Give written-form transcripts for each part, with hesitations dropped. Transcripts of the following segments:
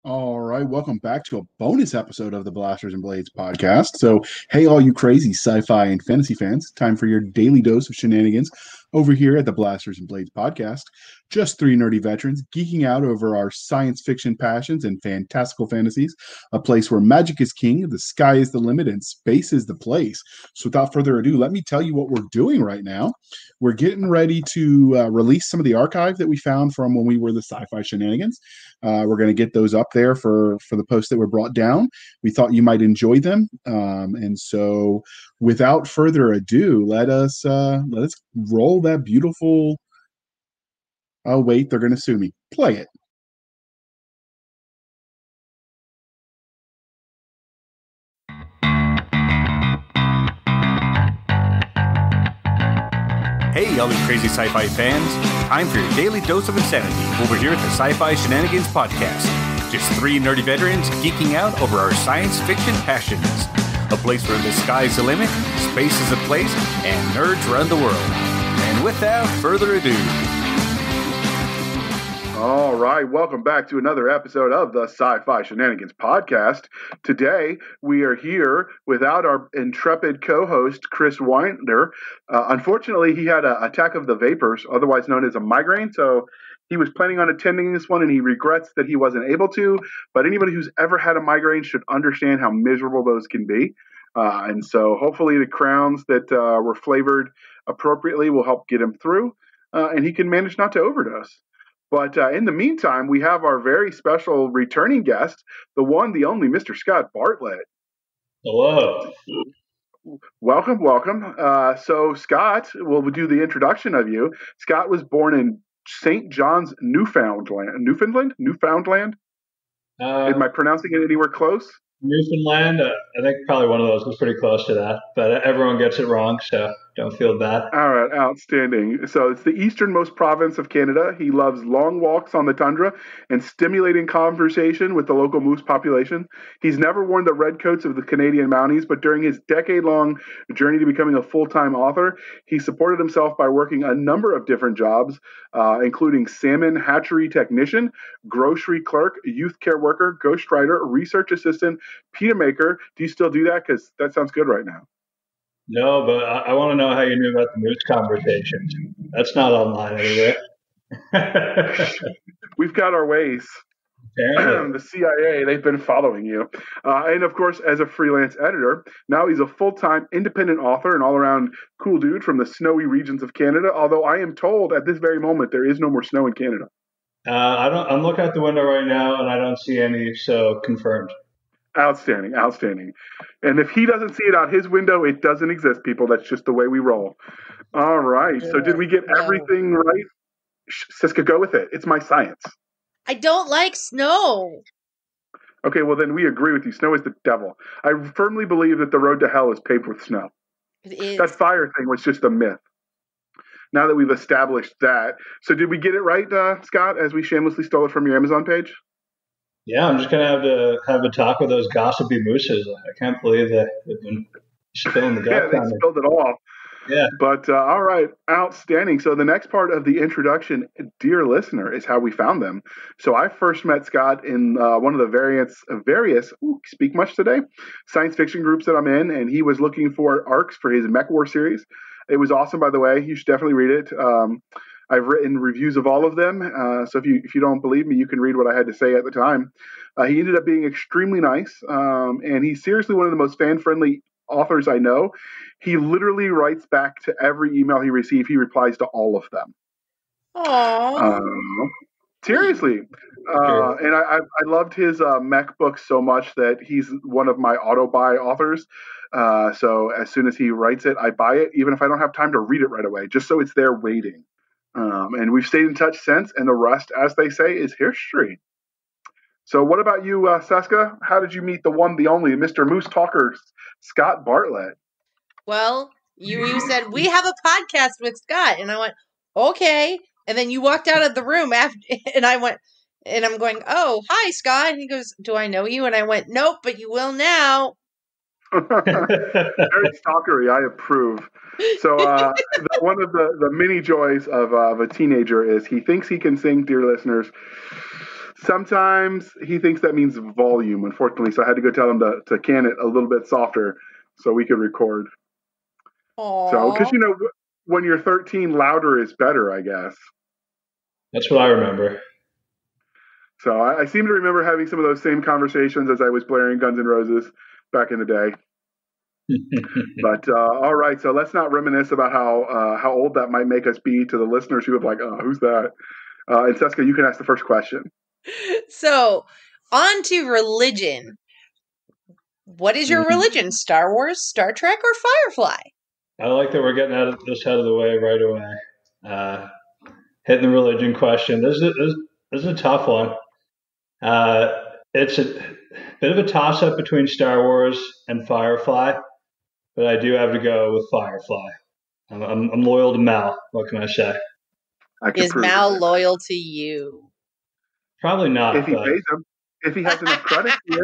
All right, welcome back to a bonus episode of the Blasters and Blades podcast. So, hey, all you crazy sci-fi and fantasy fans, time for your daily dose of shenanigans over here at the Blasters and Blades podcast. Just three nerdy veterans geeking out over our science fiction passions and fantastical fantasies, a place where magic is king, the sky is the limit, and space is the place. So, without further ado, let me tell you what we're doing right now. We're getting ready to release some of the archive that we found from when we were the sci-fi shenanigans. We're going to get those up there for the posts that were brought down. We thought you might enjoy them, and so without further ado, let us roll that beautiful. Oh wait, they're going to sue me. Play it. Hey, all you crazy sci-fi fans. Time for your daily dose of insanity over here at the Sci-Fi Shenanigans Podcast. Just three nerdy veterans geeking out over our science fiction passions. A place where the sky's the limit, space is a place, and nerds run the world. And without further ado... All right, welcome back to another episode of the Sci-Fi Shenanigans Podcast. Today, we are here without our intrepid co-host, Chris Winder. Unfortunately, he had an attack of the vapors, otherwise known as a migraine, so he was planning on attending this one, and he regrets that he wasn't able to, but anybody who's ever had a migraine should understand how miserable those can be. And so hopefully the crowns that were flavored appropriately will help get him through, and he can manage not to overdose. But in the meantime, we have our very special returning guest, the one, the only Mr. Scott Bartlett. Hello. Welcome, welcome. So Scott, we'll do the introduction of you. Scott was born in St. John's, Newfoundland? Am I pronouncing it anywhere close? Newfoundland. I think probably one of those was pretty close to that, but everyone gets it wrong, so don't feel bad. All right, outstanding. So it's the easternmost province of Canada. He loves long walks on the tundra and stimulating conversation with the local moose population. He's never worn the red coats of the Canadian Mounties, but during his decade-long journey to becoming a full-time author, he supported himself by working a number of different jobs, including salmon hatchery technician, grocery clerk, youth care worker, ghostwriter, research assistant, pita maker. Do you still do that? Because that sounds good right now. No, but I want to know how you knew about the moose conversations. That's not online anyway. We've got our ways. The CIA, they've been following you. And of course, as a freelance editor, now he's a full-time independent author and all-around cool dude from the snowy regions of Canada, although I am told at this very moment there is no more snow in Canada. I'm looking out the window right now, and I don't see any, so confirmed. Outstanding, outstanding. And if he doesn't see it out his window, it doesn't exist, people. That's just the way we roll. All right. So did we get everything right? Cisca, go with it. It's my science. I don't like snow. Okay, well then we agree with you. Snow is the devil. I firmly believe that the road to hell is paved with snow. It is. That fire thing was just a myth. Now that we've established that. So did we get it right, Scott, as we shamelessly stole it from your Amazon page? Yeah, I'm just going to have a talk with those gossipy mooses. I can't believe that they've been spilling the guts. Yeah, they spilled it all. Yeah. But all right, outstanding. So the next part of the introduction, dear listener, is how we found them. So I first met Scott in one of the various speak much today, science fiction groups that I'm in, and he was looking for arcs for his Mech War series. It was awesome, by the way. You should definitely read it. I've written reviews of all of them, so if you don't believe me, you can read what I had to say at the time. He ended up being extremely nice, and he's seriously one of the most fan-friendly authors I know. He literally writes back to every email he receives. He replies to all of them. Aww. Seriously. And I loved his mech book so much that he's one of my auto-buy authors. So as soon as he writes it, I buy it, even if I don't have time to read it right away, just so it's there waiting. And we've stayed in touch since, and the rest, as they say, is history. So what about you, Cisca? How did you meet the one, the only, Mr. Moose Talker, Scott Bartlett? Well, you said, we have a podcast with Scott. And I went, okay. And then you walked out of the room after, and I went, and I'm going, oh, hi, Scott. And he goes, do I know you? And I went, nope, but you will now. Very stalkery. I approve. So one of the many joys of a teenager is he thinks he can sing, dear listeners, Sometimes he thinks that means volume, unfortunately, so I had to go tell him to can it a little bit softer so we could record. Aww. So, because, when you're 13, louder is better, I guess. That's what I remember. So I seem to remember having some of those same conversations as I was blaring Guns N' Roses back in the day. But all right, so let's not reminisce about how old that might make us be to the listeners who have like, oh, who's that? And Cisca, you can ask the first question. So, on to religion. What is your religion? Star Wars, Star Trek, or Firefly? I like that we're getting this out of the way right away. Hitting the religion question. This is a tough one. It's a bit of a toss-up between Star Wars and Firefly, but I do have to go with Firefly. I'm loyal to Mal. What can I say? Is Mal loyal to you? Probably not. If he pays him, if he has enough credit, he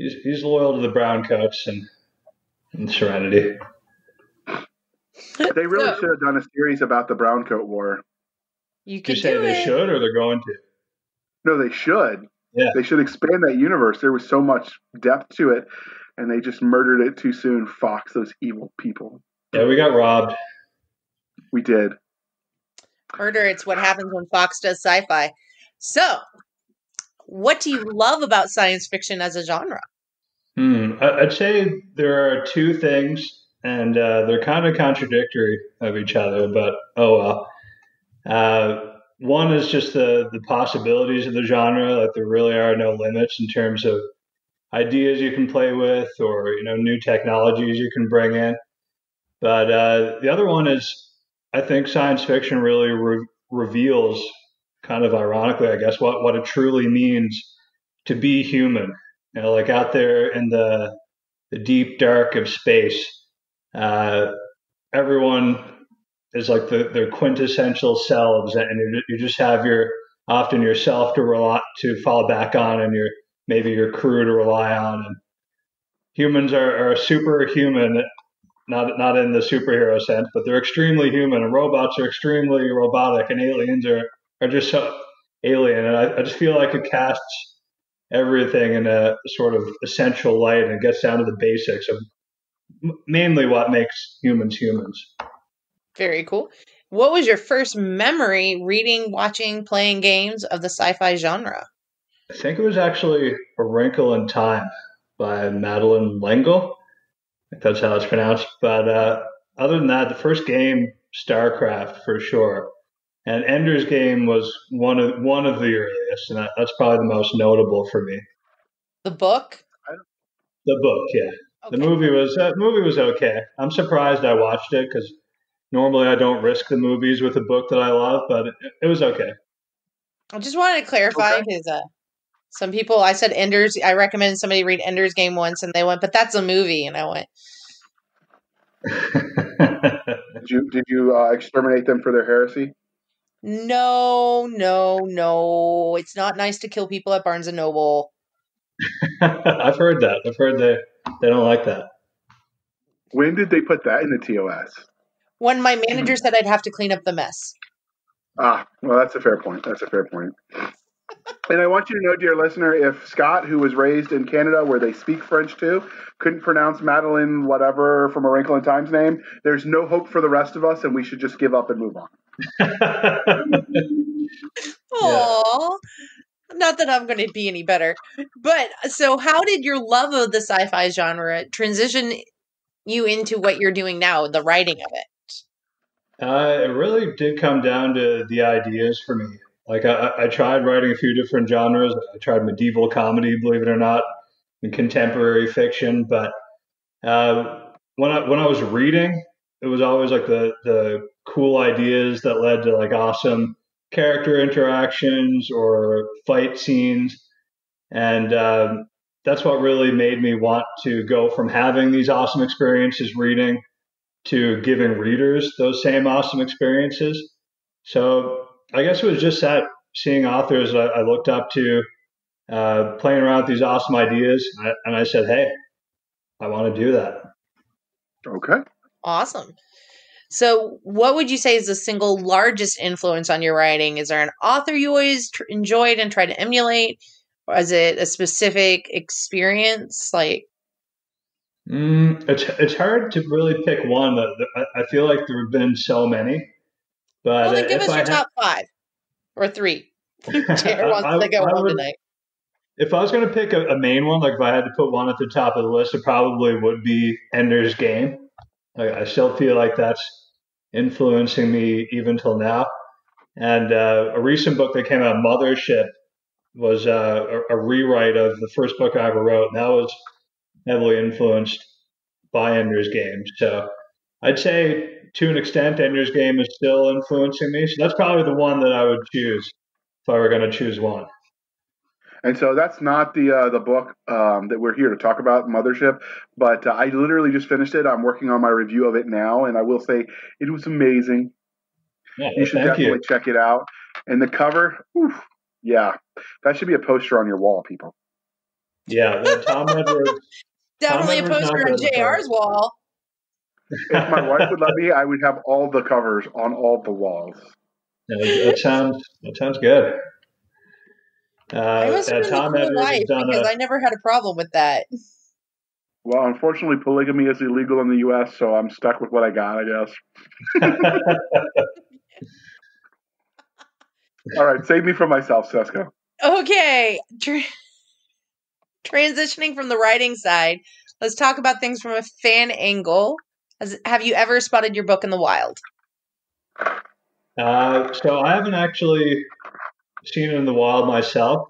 is. He's loyal to the brown coats and Serenity. They really should have done a series about the brown coat war. You could say they should, or they're going to? No, they should. Yeah. They should expand that universe. There was so much depth to it, and they just murdered it too soon. Fox, those evil people. Yeah, we got robbed. We did. Murder, it's what happens when Fox does sci-fi. So, what do you love about science fiction as a genre? I'd say there are two things, and they're kind of contradictory of each other, but oh well. One is just the possibilities of the genre. Like there really are no limits in terms of ideas you can play with or new technologies you can bring in. But the other one is I think science fiction really reveals, kind of ironically, I guess, what it truly means to be human. Like out there in the deep dark of space, everyone is like their quintessential selves, and you just have often yourself to fall back on, and maybe your crew to rely on. And humans are superhuman, not in the superhero sense, but they're extremely human, and robots are extremely robotic, and aliens are just so alien. And I just feel like it casts everything in a sort of essential light, and it gets down to the basics of mainly what makes humans humans. Very cool. What was your first memory reading, watching, playing games of the sci-fi genre? I think it was actually A Wrinkle in Time by Madeleine L'Engle. I think that's how it's pronounced. But other than that, the first game, StarCraft for sure. And Ender's Game was one of the earliest, and that's probably the most notable for me. The book? The book, yeah. Okay. The movie was okay. I'm surprised I watched it because normally I don't risk the movies with a book that I love, but it was okay. I just wanted to clarify because some people, I said I recommended somebody read Ender's Game once, and they went, but that's a movie, and I went. Did you exterminate them for their heresy? No. It's not nice to kill people at Barnes & Noble. I've heard that. I've heard they don't like that. When did they put that in the TOS? When my manager said I'd have to clean up the mess. Well, that's a fair point. And I want you to know, dear listener, if Scott, who was raised in Canada where they speak French too, couldn't pronounce Madeleine whatever from A Wrinkle in Time's name, there's no hope for the rest of us, and we should just give up and move on. Aww. Not that I'm going to be any better. But, so how did your love of the sci-fi genre transition you into what you're doing now, the writing of it? It really did come down to the ideas for me. Like I tried writing a few different genres. I tried medieval comedy, believe it or not, and contemporary fiction. But when I was reading, it was always like the cool ideas that led to like awesome character interactions or fight scenes, and that's what really made me want to go from having these awesome experiences reading to giving readers those same awesome experiences. So I guess it was just that seeing authors I looked up to playing around with these awesome ideas, and I said, hey, I want to do that. Okay. Awesome. So, what would you say is the single largest influence on your writing? Is there an author you always enjoyed and try to emulate? Or is it a specific experience? Like, it's hard to really pick one. I feel like there have been so many. But well, then give if us I your had, top 5 or 3. JR wants I, to go I home would. tonight. If I was going to pick a main one, like if I had to put one at the top of the list, it probably would be Ender's Game. Like, I still feel like that's influencing me even till now. And a recent book that came out, Mothership, was a rewrite of the first book I ever wrote, and that was heavily influenced by Ender's Game. So I'd say, to an extent, Ender's Game is still influencing me. So that's probably the one that I would choose if I were going to choose one. And so that's not the book that we're here to talk about, Mothership, but I literally just finished it. I'm working on my review of it now, and I will say it was amazing. Yeah, You should definitely check it out. And the cover, oof, yeah, that should be a poster on your wall, people. Yeah, Tom Edwards. Definitely a poster on JR's wall. If my wife would let me, I would have all the covers on all the walls. That sounds good. I must have been the cool wife because I never had a problem with that. Well, unfortunately, polygamy is illegal in the U.S., so I'm stuck with what I got, I guess. All right, save me from myself, Cisca. Okay. Transitioning from the writing side, let's talk about things from a fan angle. Have you ever spotted your book in the wild? So I haven't actually seen it in the wild myself.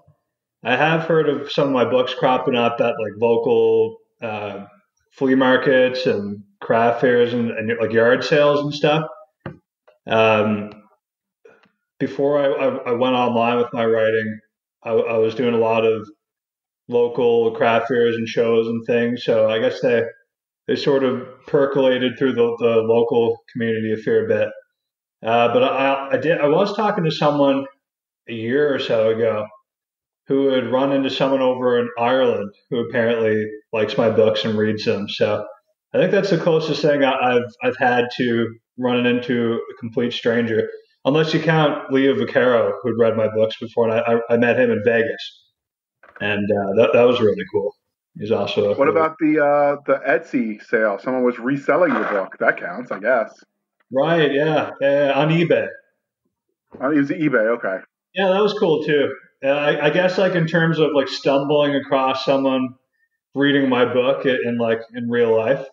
I have heard of some of my books cropping up at like local flea markets and craft fairs and like yard sales and stuff. Before I went online with my writing, I was doing a lot of local craft fairs and shows and things. So I guess they sort of percolated through the local community a fair bit. But I was talking to someone a year or so ago who had run into someone over in Ireland who apparently likes my books and reads them. So I think that's the closest thing I've had to running into a complete stranger, unless you count Leo Vaccaro, who'd read my books before, and I met him in Vegas, and that was really cool. He's also. What about the Etsy sale? Someone was reselling your book. That counts, I guess. Right? Yeah, on eBay. It was eBay. Okay. Yeah, that was cool too. I guess like in terms of like stumbling across someone reading my book in real life,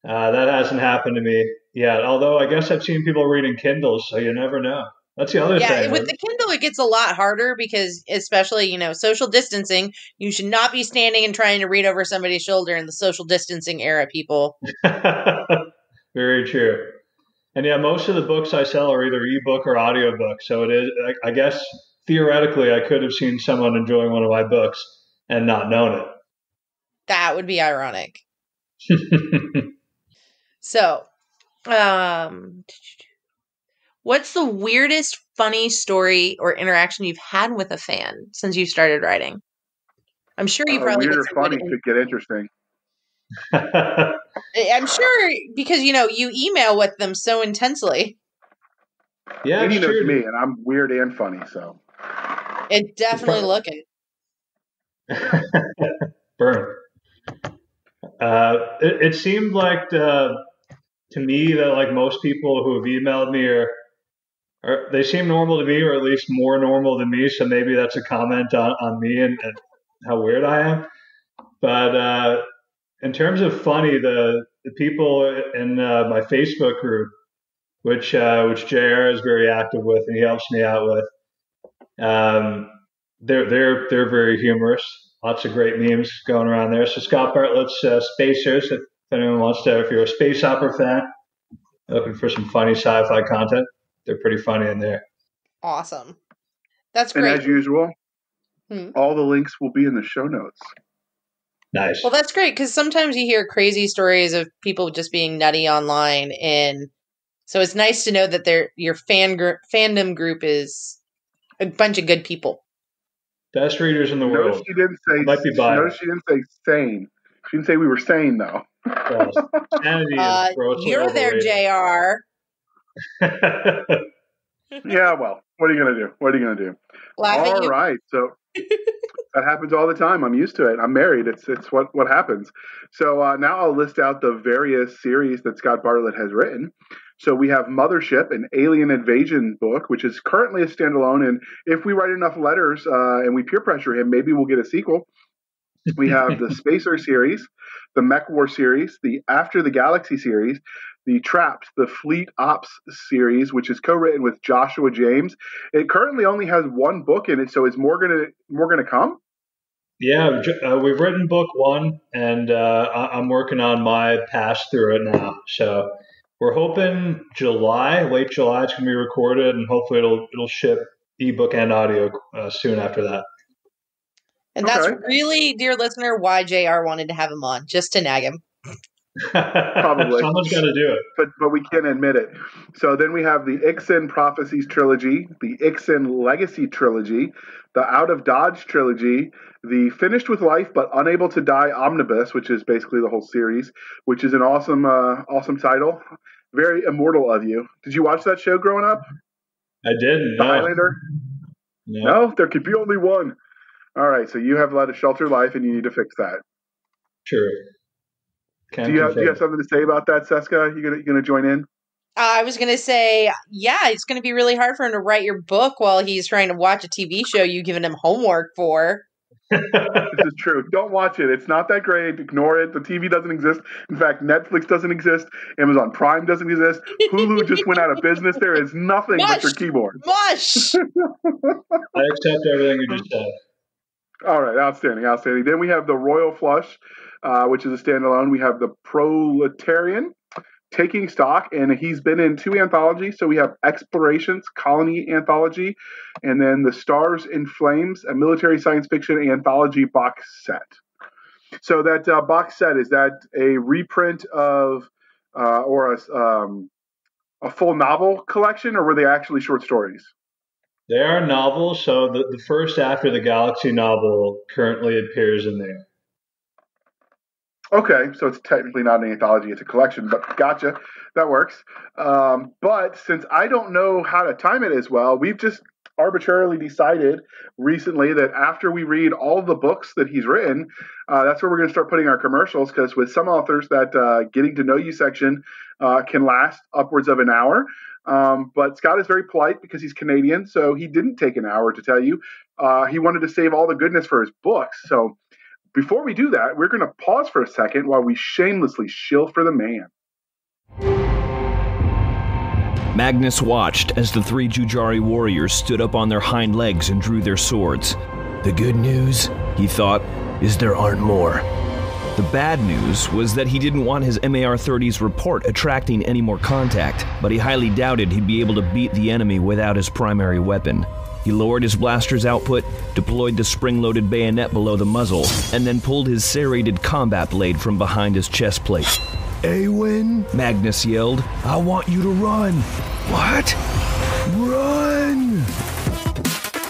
that hasn't happened to me yet. Although I guess I've seen people reading Kindles, so you never know. That's the other thing. Yeah, with the Kindle, it gets a lot harder because, especially, social distancing, you should not be standing and trying to read over somebody's shoulder in the social distancing era, people. Very true. And yeah, most of the books I sell are either ebook or audiobook. So it is, I guess, theoretically, I could have seen someone enjoying one of my books and not known it. That would be ironic. So, what's the weirdest funny story or interaction you've had with a fan since you started writing? I'm sure you probably weird or funny could get interesting. I'm sure because you email with them so intensely. Yeah, he knows me, and I'm weird and funny, so it's definitely looking. Burn. It seemed like to me that like most people who have emailed me are they seem normal to me, or at least more normal than me. So maybe that's a comment on me and how weird I am. But in terms of funny, the people in my Facebook group, which JR is very active with and he helps me out with, they're very humorous. Lots of great memes going around there. So Scott Bartlett's Spacers, if anyone wants to, if you're a space opera fan, looking for some funny sci-fi content, they're pretty funny in there. Awesome. That's great. And as usual, all the links will be in the show notes. Nice. Well, that's great because sometimes you hear crazy stories of people just being nutty online, and so it's nice to know that your fandom group is a bunch of good people. Best readers in the world. Notice she didn't say. Might be biased. Notice she didn't say sane. She didn't say we were sane though. Well, sanity is grossly you're there, overrated. JR. Yeah, well, what are you going to do? What are you going to do? Laugh at All you. right. So that happens all the time. I'm used to it. I'm married. It's what happens. So now I'll list out the various series that Scott Bartlett has written. So we have Mothership, an alien invasion book, which is currently a standalone. And if we write enough letters and we peer pressure him, maybe we'll get a sequel. We have the Spacer series, the Mech War series, the After the Galaxy series, the Trapped, the Fleet Ops series, which is co-written with Joshua James. It currently only has one book in it, so is more gonna come? Yeah, we've written book 1, and I'm working on my pass through it now. So we're hoping late July, it's going to be recorded, and hopefully it'll ship ebook and audio soon after that. And that's really, dear listener, why JR wanted to have him on, just to nag him. Probably. Someone's got to do it. But we can't admit it. So then we have the Ixen Prophecies trilogy, the Ixen Legacy trilogy, the Out of Dodge trilogy, the Finished with Life but Unable to Die Omnibus, which is basically the whole series, which is an awesome title. Very immortal of you. Did you watch that show growing up? I didn't. The Highlander? No, there could be only one. All right, so you have led a sheltered life and you need to fix that. True. Do you have something to say about that, Cisca? You gonna join in? I was gonna say, yeah, it's gonna be really hard for him to write your book while he's trying to watch a TV show you've given him homework for. This is true. Don't watch it. It's not that great. Ignore it. The TV doesn't exist. In fact, Netflix doesn't exist. Amazon Prime doesn't exist. Hulu just went out of business. There is nothing but your keyboard. Mush! I accept everything you just said. All right, outstanding. Then we have the Royal Flush, which is a standalone. We have the Proletarian, Taking Stock, and he's been in 2 anthologies. So we have Explorations, Colony Anthology, and then the Stars in Flames, a military science fiction anthology box set. So that box set, is that a reprint of or a full novel collection, or were they actually short stories? They are novels, so the first After the Galaxy novel currently appears in there. Okay, so it's technically not an anthology, it's a collection, but gotcha. That works. But since I don't know how to time it as well, we've just arbitrarily decided recently that after we read all the books that he's written, that's where we're going to start putting our commercials, because with some authors that getting to know you section can last upwards of an hour. But Scott is very polite because he's Canadian, so he didn't take an hour to tell you. He wanted to save all the goodness for his books. So before we do that, we're going to pause for a second while we shamelessly shill for the man. Magnus watched as the 3 Jujari warriors stood up on their hind legs and drew their swords. The good news, he thought, is there aren't more. The bad news was that he didn't want his MAR-30's report attracting any more contact, but he highly doubted he'd be able to beat the enemy without his primary weapon. He lowered his blaster's output, deployed the spring-loaded bayonet below the muzzle, and then pulled his serrated combat blade from behind his chest plate. "Awen," Magnus yelled, "I want you to run." "What?" "Run!"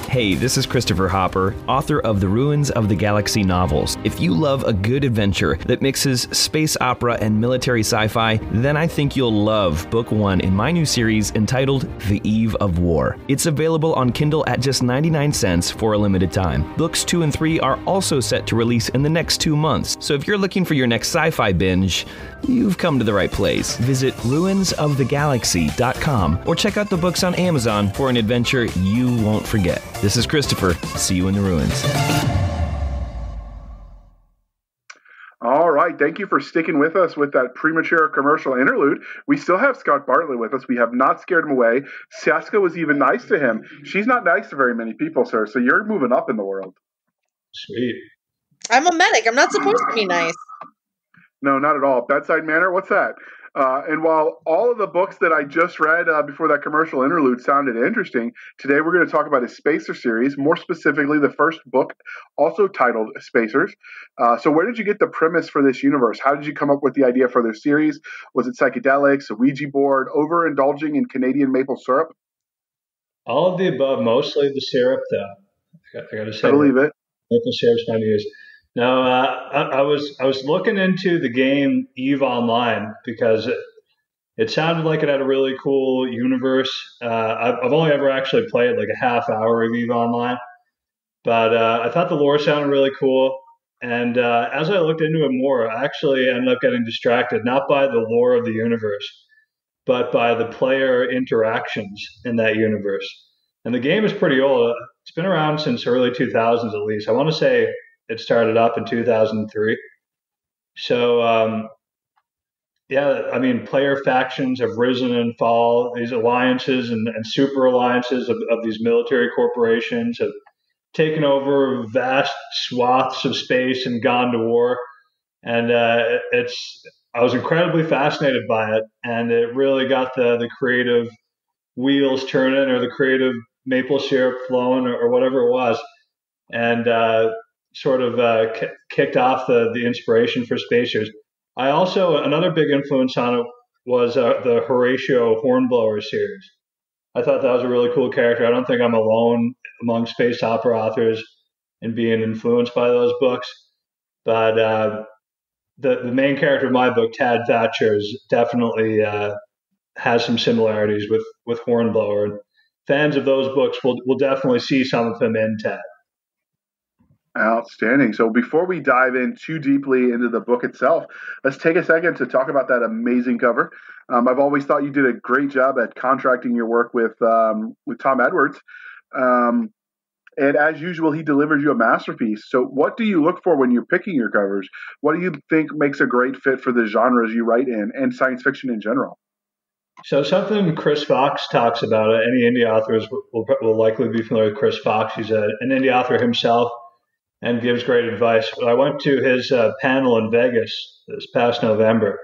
Hey, this is Christopher Hopper, author of the Ruins of the Galaxy novels. If you love a good adventure that mixes space opera and military sci-fi, then I think you'll love Book 1 in my new series entitled The Eve of War. It's available on Kindle at just 99 cents for a limited time. Books 2 and 3 are also set to release in the next 2 months, so if you're looking for your next sci-fi binge, you've come to the right place. Visit ruinsofthegalaxy.com or check out the books on Amazon for an adventure you won't forget. This is Christopher. See you in the ruins. All right. Thank you for sticking with us with that premature commercial interlude. We still have Scott Bartlett with us. We have not scared him away. Cisca was even nice to him. She's not nice to very many people, sir, so you're moving up in the world. Sweet. I'm a medic. I'm not supposed to be nice. No, not at all. Bedside manner? What's that? And while all of the books that I just read before that commercial interlude sounded interesting, today we're going to talk about his Spacer series, more specifically the first book, also titled Spacers. So where did you get the premise for this universe? How did you come up with the idea for this series? Was it psychedelics, a Ouija board, overindulging in Canadian maple syrup? All of the above, mostly the syrup, though. I got to say, I believe it. Maple syrup's my news. No, I was looking into the game Eve Online because it sounded like it had a really cool universe. I've only ever actually played like a half hour of Eve Online, but I thought the lore sounded really cool. And as I looked into it more, I actually ended up getting distracted, not by the lore of the universe, but by the player interactions in that universe. And the game is pretty old. It's been around since early 2000s at least. I want to say it started up in 2003. So, yeah, I mean, player factions have risen and fall. These alliances and super alliances of these military corporations have taken over vast swaths of space and gone to war. And I was incredibly fascinated by it, and it really got the creative wheels turning, or the creative maple syrup flowing, or whatever it was, and sort of kicked off the inspiration for Spacers. I also, another big influence on it was the Horatio Hornblower series. I thought that was a really cool character. I don't think I'm alone among space opera authors in being influenced by those books, but the main character of my book, Tad Thatcher, is definitely has some similarities with Hornblower. And fans of those books will definitely see some of him in Tad. Outstanding. So before we dive in too deeply into the book itself, let's take a second to talk about that amazing cover. I've always thought you did a great job at contracting your work with Tom Edwards. And as usual, he delivers you a masterpiece. So what do you look for when you're picking your covers? What do you think makes a great fit for the genres you write in and science fiction in general? So something Chris Fox talks about, any indie authors will likely be familiar with Chris Fox. He's an indie author himself and gives great advice. But I went to his panel in Vegas this past November,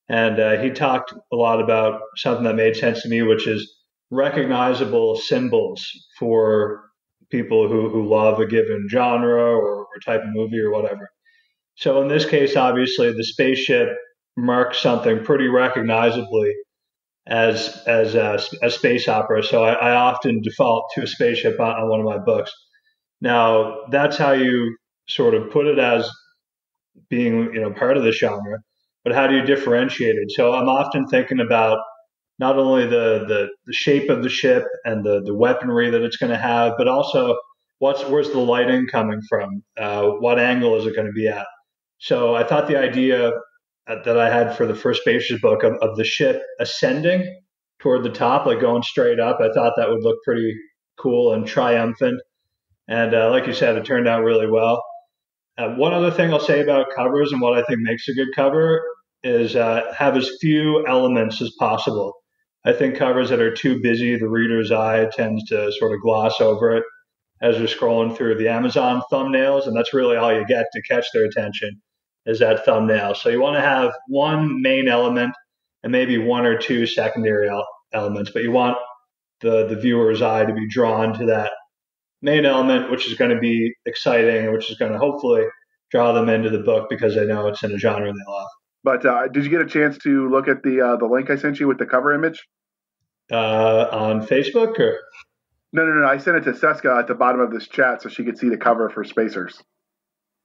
and he talked a lot about something that made sense to me, which is recognizable symbols for people who love a given genre or type of movie or whatever. So in this case, obviously, the spaceship marks something pretty recognizably as a space opera. So I often default to a spaceship on one of my books. Now, that's how you sort of put it as being, part of the genre, but how do you differentiate it? So I'm often thinking about not only the shape of the ship and the weaponry that it's going to have, but also where's the lighting coming from? What angle is it going to be at? So I thought the idea that I had for the first Spacers book of the ship ascending toward the top, like going straight up, I thought that would look pretty cool and triumphant. And like you said, it turned out really well. One other thing I'll say about covers and what I think makes a good cover is have as few elements as possible. I think covers that are too busy, the reader's eye tends to sort of gloss over it as you're scrolling through the Amazon thumbnails, and that's really all you get to catch their attention is that thumbnail. So you want to have one main element and maybe one or two secondary elements, but you want the viewer's eye to be drawn to that main element, which is going to be exciting, which is going to hopefully draw them into the book because they know it's in a genre they love. But did you get a chance to look at the link I sent you with the cover image? On Facebook? Or? No. I sent it to Cisca at the bottom of this chat so she could see the cover for Spacers.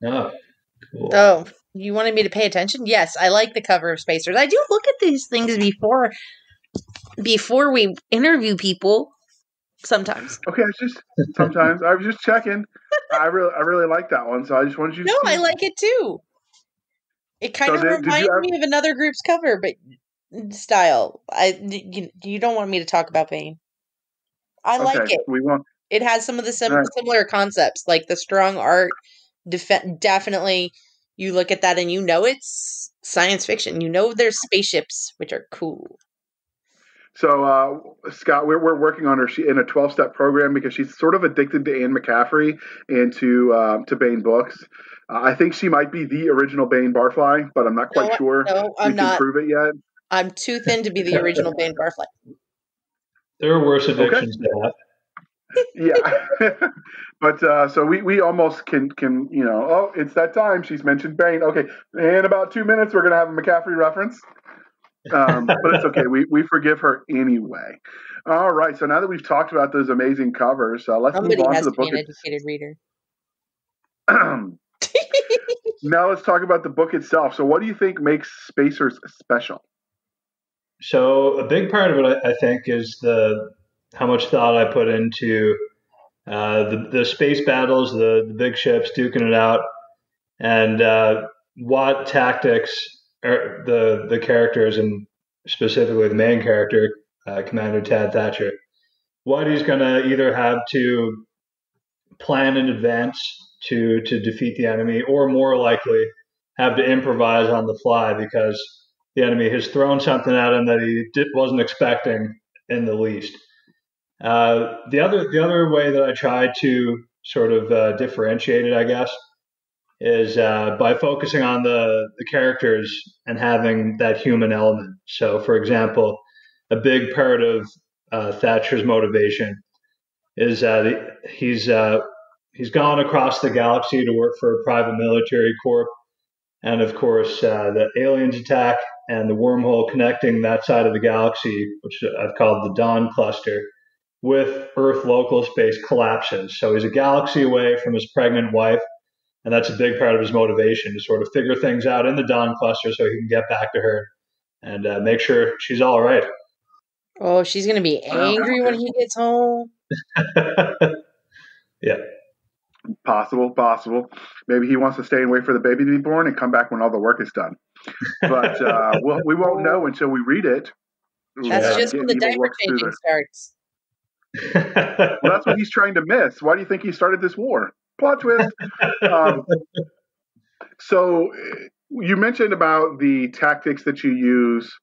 Oh, cool. Oh, you wanted me to pay attention? Yes, I like the cover of Spacers. I do look at these things before we interview people. Sometimes. Okay, sometimes I was just checking. I really like that one, so I just wanted you to see. I like it too. It kind of reminds me of another group's cover, but style. You don't want me to talk about Pain. I like it. We won't. It has some of the similar concepts, like the strong art. Definitely, you look at that and you know it's science fiction. You know there's spaceships, which are cool. So, Scott, we're working on her in a 12-step program because she's sort of addicted to Anne McCaffrey and to Bane books. I think she might be the original Bane Barfly, but I'm not quite sure. No, I'm not. Prove it yet. I'm too thin to be the original Bane Barfly. There are worse addictions to that. Yeah, but so we almost can oh, it's that time. She's mentioned Bane. Okay, in about 2 minutes we're gonna have a McCaffrey reference. But it's okay. We forgive her anyway. All right. So now that we've talked about those amazing covers, let's move on to the book. Somebody has to be an educated reader. Now let's talk about the book itself. So what do you think makes Spacers special? So a big part of it, I think, is how much thought I put into the space battles, the big ships duking it out, and what tactics the characters, and specifically the main character, Commander Tad Thatcher, what he's going to either have to plan in advance to defeat the enemy, or more likely have to improvise on the fly because the enemy has thrown something at him that he wasn't expecting in the least. The other way that I try to sort of differentiate it, I guess, is by focusing on the characters and having that human element. So, for example, a big part of Thatcher's motivation is that he's gone across the galaxy to work for a private military corp, and of course the aliens attack, and the wormhole connecting that side of the galaxy, which I've called the Dawn Cluster, with Earth local space collapses. So he's a galaxy away from his pregnant wife, and that's a big part of his motivation, to sort of figure things out in the Dawn Cluster so he can get back to her and make sure she's all right. Oh, she's going to be angry when he gets home. Yeah. Possible. Maybe he wants to stay and wait for the baby to be born and come back when all the work is done. But we won't know until we read it. That's just when the diaper changing starts. Well, that's what he's trying to miss. Why do you think he started this war? Plot twist. So you mentioned about the tactics that you use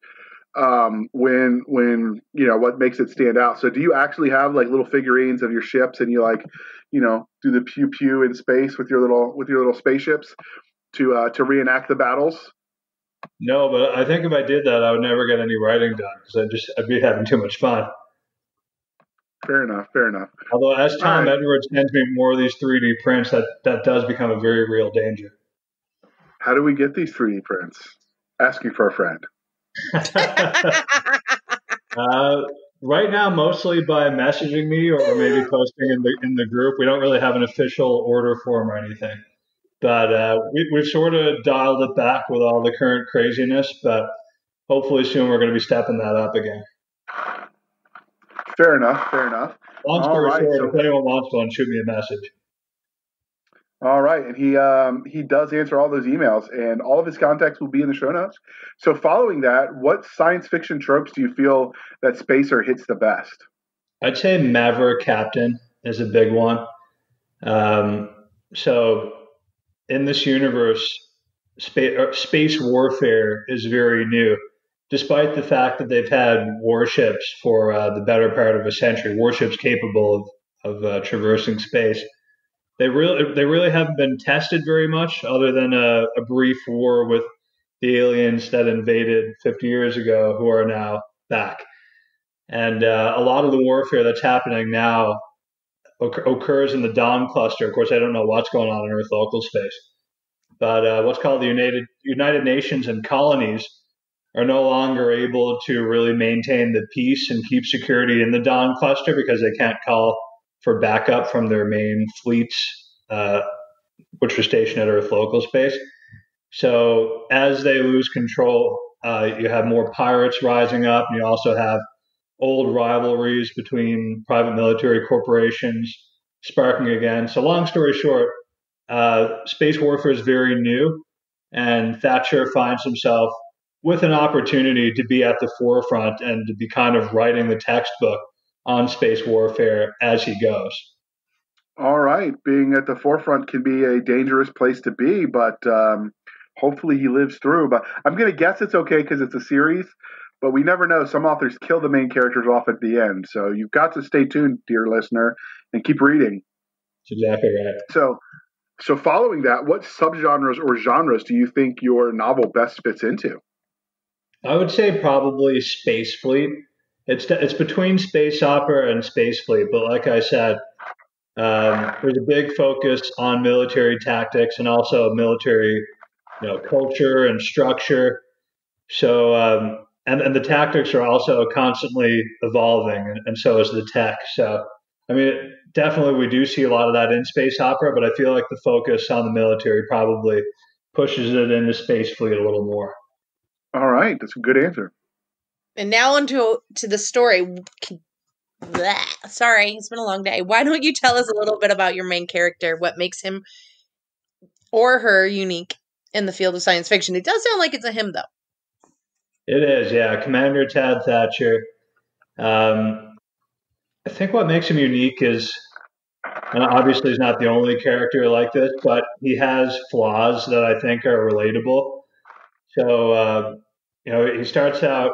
when what makes it stand out. So do you actually have like little figurines of your ships, and you do the pew pew in space with your little spaceships to reenact the battles? No, but I think if I did that, I would never get any writing done because I'd be having too much fun. Fair enough. Although as Tom Edwards sends me more of these 3D prints, that does become a very real danger. How do we get these 3D prints? Asking for a friend. Right now, mostly by messaging me or maybe posting in the group. We don't really have an official order form or anything, but we've sort of dialed it back with all the current craziness. But hopefully soon we're going to be stepping that up again. Fair enough. Long story short, if anyone wants one, shoot me a message. All right, and he does answer all those emails, and all of his contacts will be in the show notes. So following that, what science fiction tropes do you feel that Spacer hits the best? I'd say Maverick Captain is a big one. So in this universe, space warfare is very new, despite the fact that they've had warships for the better part of a century, warships capable of traversing space. They really haven't been tested very much, other than a brief war with the aliens that invaded 50 years ago, who are now back. And a lot of the warfare that's happening now occurs in the Dawn Cluster. Of course, I don't know what's going on in Earth local space, but what's called the United Nations and colonies are no longer able to really maintain the peace and keep security in the Dawn Cluster because they can't call for backup from their main fleets, which were stationed at Earth local space. So as they lose control, you have more pirates rising up, and you also have old rivalries between private military corporations sparking again. So long story short, space warfare is very new, and Thatcher finds himself with an opportunity to be at the forefront and to be kind of writing the textbook on space warfare as he goes. All right. Being at the forefront can be a dangerous place to be, but hopefully he lives through. But I'm going to guess it's okay because it's a series, but we never know. Some authors kill the main characters off at the end. So you've got to stay tuned, dear listener, and keep reading. That's exactly right. So following that, what subgenres or genres do you think your novel best fits into? I would say probably Space Fleet. It's between space opera and space fleet, but like I said, there's a big focus on military tactics and also military, culture and structure. So, and the tactics are also constantly evolving, and so is the tech. So, I mean, definitely we do see a lot of that in space opera, but I feel like the focus on the military probably pushes it into Space Fleet a little more. All right, that's a good answer. And now onto the story. Sorry, it's been a long day. Why don't you tell us a little bit about your main character? What makes him or her unique in the field of science fiction? It does sound like it's a him, though. It is, yeah. Commander Tad Thatcher. I think what makes him unique is, and obviously he's not the only character like this, but he has flaws that I think are relatable. So, he starts out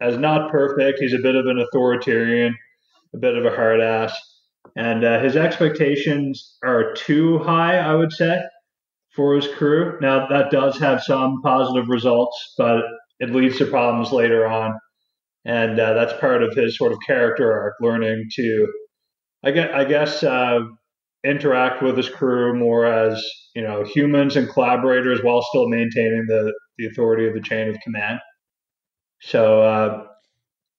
as not perfect. He's a bit of an authoritarian, a bit of a hard ass. And his expectations are too high, I would say, for his crew. Now, that does have some positive results, but it leads to problems later on. And that's part of his sort of character arc, learning to, I guess, interact with his crew more as, humans and collaborators while still maintaining the authority of the chain of command. So,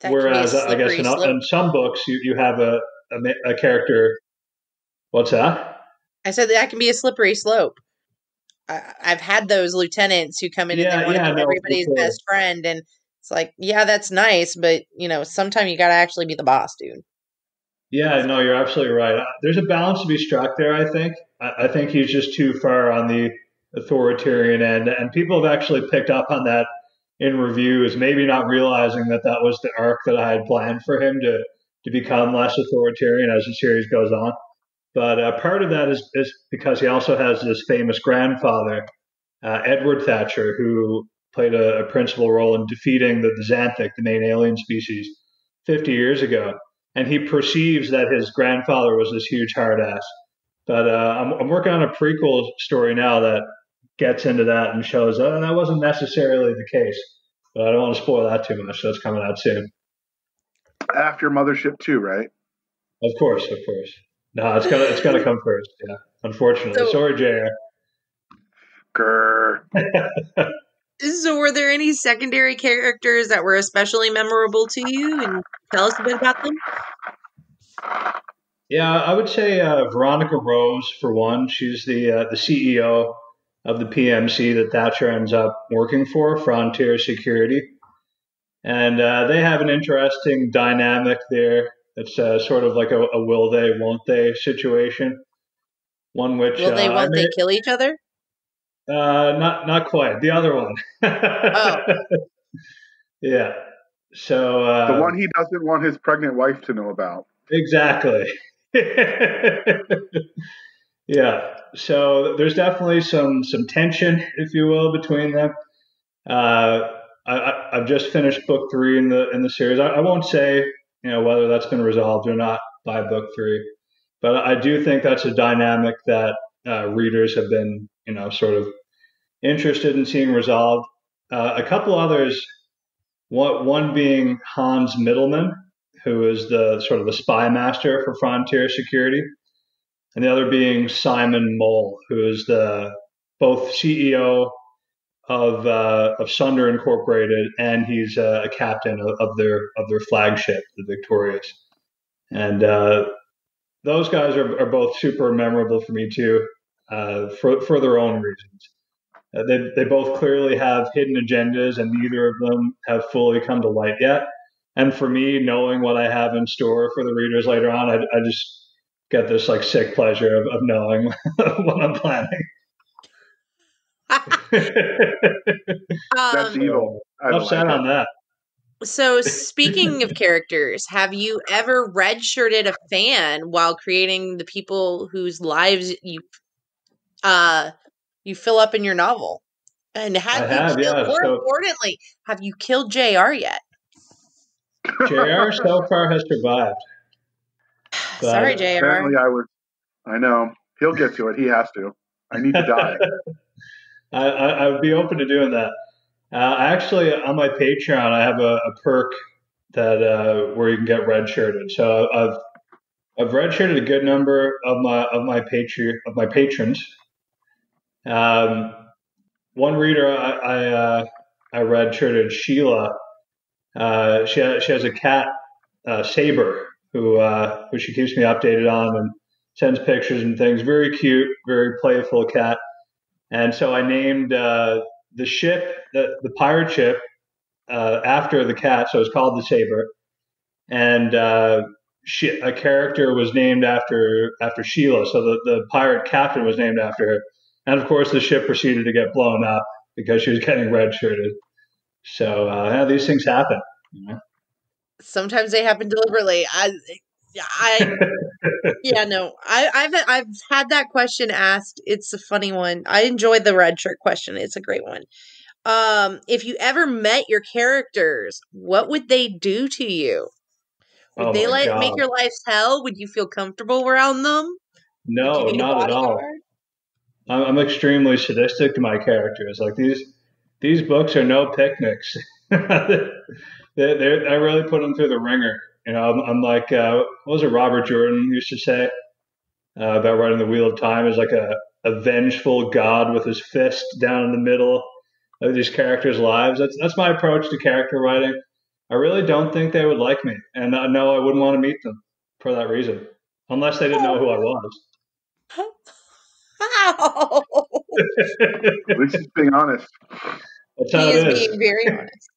whereas I guess in some books you have a character. What's that? I said that can be a slippery slope. I've had those lieutenants who come in and they want to be everybody's best friend, and it's like, yeah, that's nice, but sometimes you got to actually be the boss, dude. Yeah, no, you're absolutely right. There's a balance to be struck there, I think. I think he's just too far on the authoritarian end, and people have actually picked up on that in reviews, maybe not realizing that was the arc that I had planned for him to become less authoritarian as the series goes on. But part of that is because he also has this famous grandfather, Edward Thatcher, who played a principal role in defeating the Xanthic, the main alien species, 50 years ago. And he perceives that his grandfather was this huge hard ass. But I'm working on a prequel story now that gets into that and shows that wasn't necessarily the case. But I don't want to spoil that too much. That's coming out soon. After Mothership 2, right? Of course. No, it's gotta come first. Yeah, unfortunately. Sorry, JR. Grr. So were there any secondary characters that were especially memorable to you? And tell us a bit about them. Yeah, I would say Veronica Rose, for one. She's the CEO of the PMC that Thatcher ends up working for, Frontier Security. And they have an interesting dynamic there. It's sort of like a will they, won't they situation. One which will they, won't they kill each other? Not quite. The other one. Oh. Yeah. So the one he doesn't want his pregnant wife to know about. Exactly. Yeah. So there's definitely some tension, if you will, between them. I've just finished book 3 in the series. I won't say whether that's been resolved or not by book 3, but I do think that's a dynamic that readers have been sort of interested in seeing resolved. A couple others, one being Hans Middleman, who is the sort of the spy master for Frontier Security, and the other being Simon Mole, who is the both CEO of Sunder Incorporated, and he's a captain of their flagship, the Victorious. And those guys are both super memorable for me too, for their own reasons. They both clearly have hidden agendas, and neither of them have fully come to light yet. And for me, knowing what I have in store for the readers later on, I just get this like sick pleasure of knowing what I'm planning. That's evil. Enough said on that. So speaking of characters, have you ever redshirted a fan while creating the people whose lives you fill up in your novel? And importantly, have you killed JR yet? JR so far has survived. Sorry, JR. Apparently I know. He'll get to it. He has to. I need to die. I would be open to doing that. I actually, on my Patreon, I have a perk that where you can get redshirted. So I've redshirted a good number of my patrons. One reader I redshirted, Sheila. She has a cat, Saber, who she keeps me updated on and sends pictures and things. Very cute, very playful cat. And so I named the ship, the pirate ship, after the cat. So it's called the Saber. And a character was named after Sheila. So the pirate captain was named after her. And of course, the ship proceeded to get blown up because she was getting redshirted. So these things happen. You know? Sometimes they happen deliberately. I've had that question asked. It's a funny one. I enjoyed the red shirt question. It's a great one. If you ever met your characters, what would they do to you? Would they make your life hell? Would you feel comfortable around them? No, not at all. I'm extremely sadistic to my characters. Like these books are no picnics. I really put them through the ringer. You know, I'm like, what was it Robert Jordan used to say about writing The Wheel of Time? Is like a vengeful god with his fist down in the middle of these characters' lives. That's my approach to character writing. I really don't think they would like me, and no, I wouldn't want to meet them for that reason, unless they didn't know who I was. How? At least he's being honest. That's how it is. Being very honest.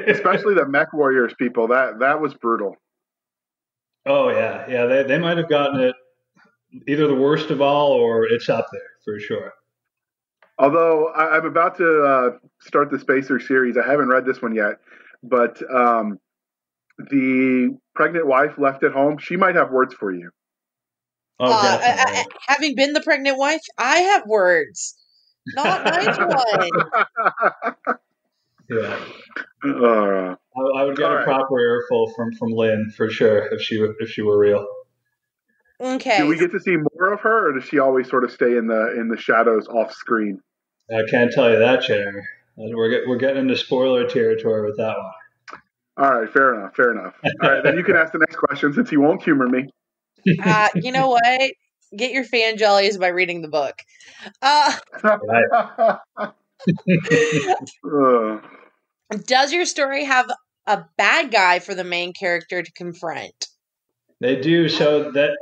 Especially the mech warriors people. That was brutal. Oh yeah. They might have gotten it either the worst of all or it's up there for sure. Although I'm about to start the Spacer series. I haven't read this one yet, but the pregnant wife left at home, she might have words for you. Oh, having been the pregnant wife, I have words. Not nice one. Yeah. I would get a proper earful from Lynn for sure if she were real. Okay. Do we get to see more of her, or does she always sort of stay in the shadows off screen? I can't tell you that, Jeremy. We're getting into spoiler territory with that one. All right, fair enough. All right, then you can ask the next question since he won't humor me. You know what? Get your fan jellies by reading the book. Does your story have a bad guy for the main character to confront? They do. So that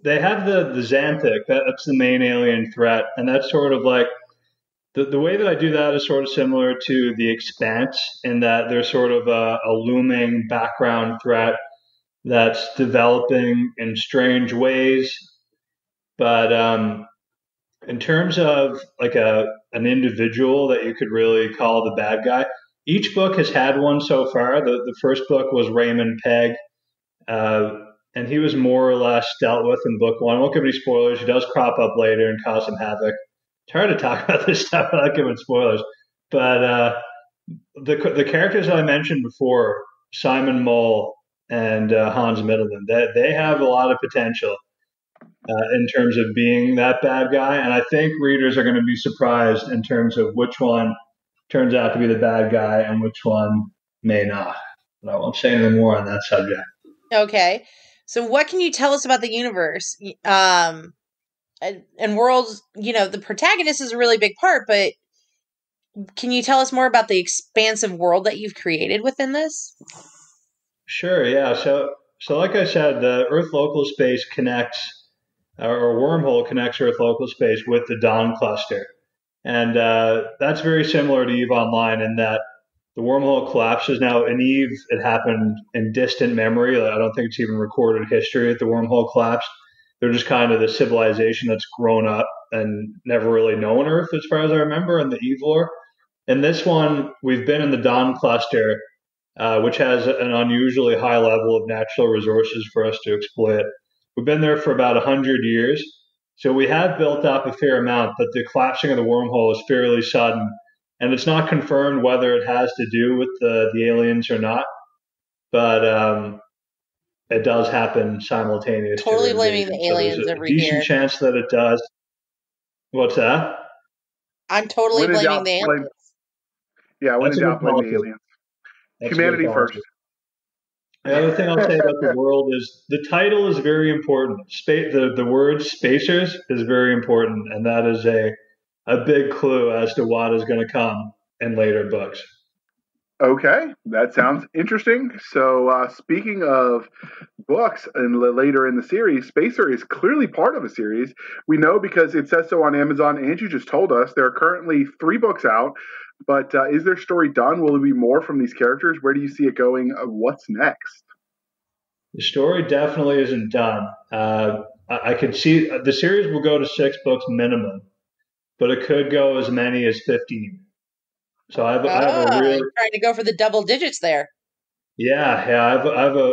they have the Xanthic. That's the main alien threat, and that's sort of like the way that I do that is sort of similar to The Expanse in that there's sort of a looming background threat that's developing in strange ways. But in terms of like an individual that you could really call the bad guy, each book has had one so far. The first book was Raymond Pegg, and he was more or less dealt with in book one. I won't give any spoilers. He does crop up later and cause some havoc. It's hard to talk about this stuff without giving spoilers. But the characters that I mentioned before, Simon Mole and Hans Mittelman, they have a lot of potential in terms of being that bad guy. And I think readers are going to be surprised in terms of which one turns out to be the bad guy and which one may not. But I won't say anything more on that subject. Okay. So what can you tell us about the universe? And worlds, the protagonist is a really big part, but can you tell us more about the expansive world that you've created within this? Sure, yeah. So like I said, the Earth local space connects, or wormhole connects Earth local space with the Dawn cluster. And that's very similar to EVE Online in that the wormhole collapses. Now, in EVE, it happened in distant memory. I don't think it's even recorded history that the wormhole collapsed. They're just kind of the civilization that's grown up and never really known Earth, as far as I remember, in the EVE lore. In this one, we've been in the Dawn cluster, which has an unusually high level of natural resources for us to exploit. We've been there for about 100 years. So we have built up a fair amount, but the collapsing of the wormhole is fairly sudden. And it's not confirmed whether it has to do with the aliens or not. But it does happen simultaneously. Totally blaming the aliens over here. There's a decent chance that it does. What's that? I'm totally blaming the aliens. Yeah, when in doubt, blame the aliens. Humanity first. The other thing I'll say about the world is the title is very important. The word spacers is very important, and that is a big clue as to what is going to come in later books. Okay, that sounds interesting. So, speaking of books, and later in the series, Spacer is clearly part of a series. We know because it says so on Amazon, and you just told us there are currently 3 books out. But is their story done? Will there be more from these characters? Where do you see it going? What's next? The story definitely isn't done. I could see the series will go to 6 books minimum, but it could go as many as 15. So I have a real trying to go for the double digits there. Yeah. I have a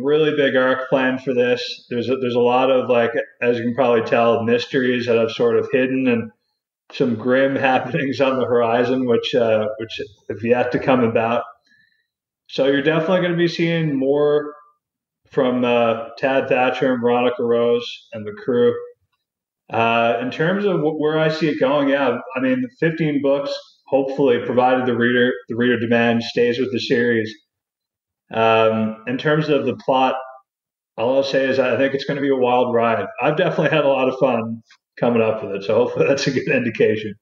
really big arc planned for this. There's a lot of, like, as you can probably tell, mysteries that I've sort of hidden, and some grim happenings on the horizon, which have yet to come about. So you're definitely going to be seeing more from Tad Thatcher and Veronica Rose and the crew. In terms of where I see it going, yeah, I mean, 15 books, hopefully, provided the reader demand stays with the series. In terms of the plot, all I'll say is I think it's going to be a wild ride. I've definitely had a lot of fun coming up with it, so hopefully that's a good indication.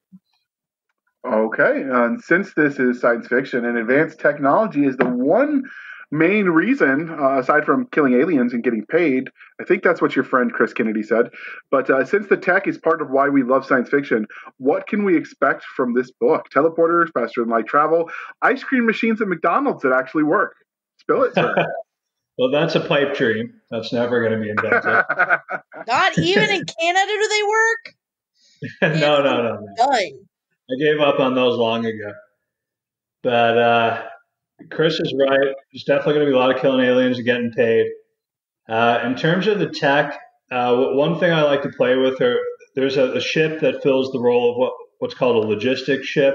Okay, and since this is science fiction and advanced technology is the one main reason, aside from killing aliens and getting paid, I think that's what your friend Chris Kennedy said. But since the tech is part of why we love science fiction, what can we expect from this book? Teleporters, faster than light travel, ice cream machines at McDonald's that actually work. Spill it, sir. Well, that's a pipe dream. That's never going to be invented. Not even in Canada do they work? No. I gave up on those long ago. But Chris is right. There's definitely going to be a lot of killing aliens and getting paid. In terms of the tech, one thing I like to play with there's a ship that fills the role of what's called a logistics ship,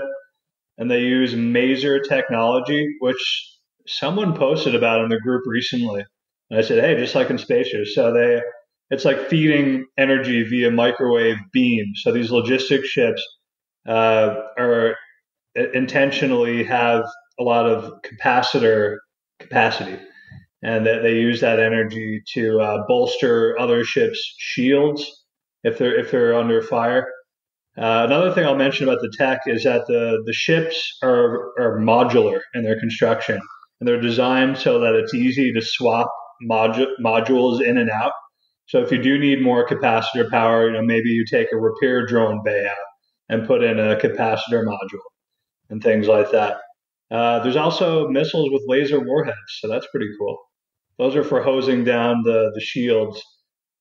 and they use maser technology, which someone posted about in their group recently. And I said, hey, just like in Spacers. So it's like feeding energy via microwave beams. So these logistics ships are intentionally have a lot of capacitor capacity, and that they use that energy to bolster other ships' shields if they're under fire. Another thing I'll mention about the tech is that the ships are modular in their construction, and they're designed so that it's easy to swap modules in and out. So if you do need more capacitor power, maybe you take a repair drone bay out and put in a capacitor module and things like that. There's also missiles with laser warheads, so that's pretty cool. Those are for hosing down the shields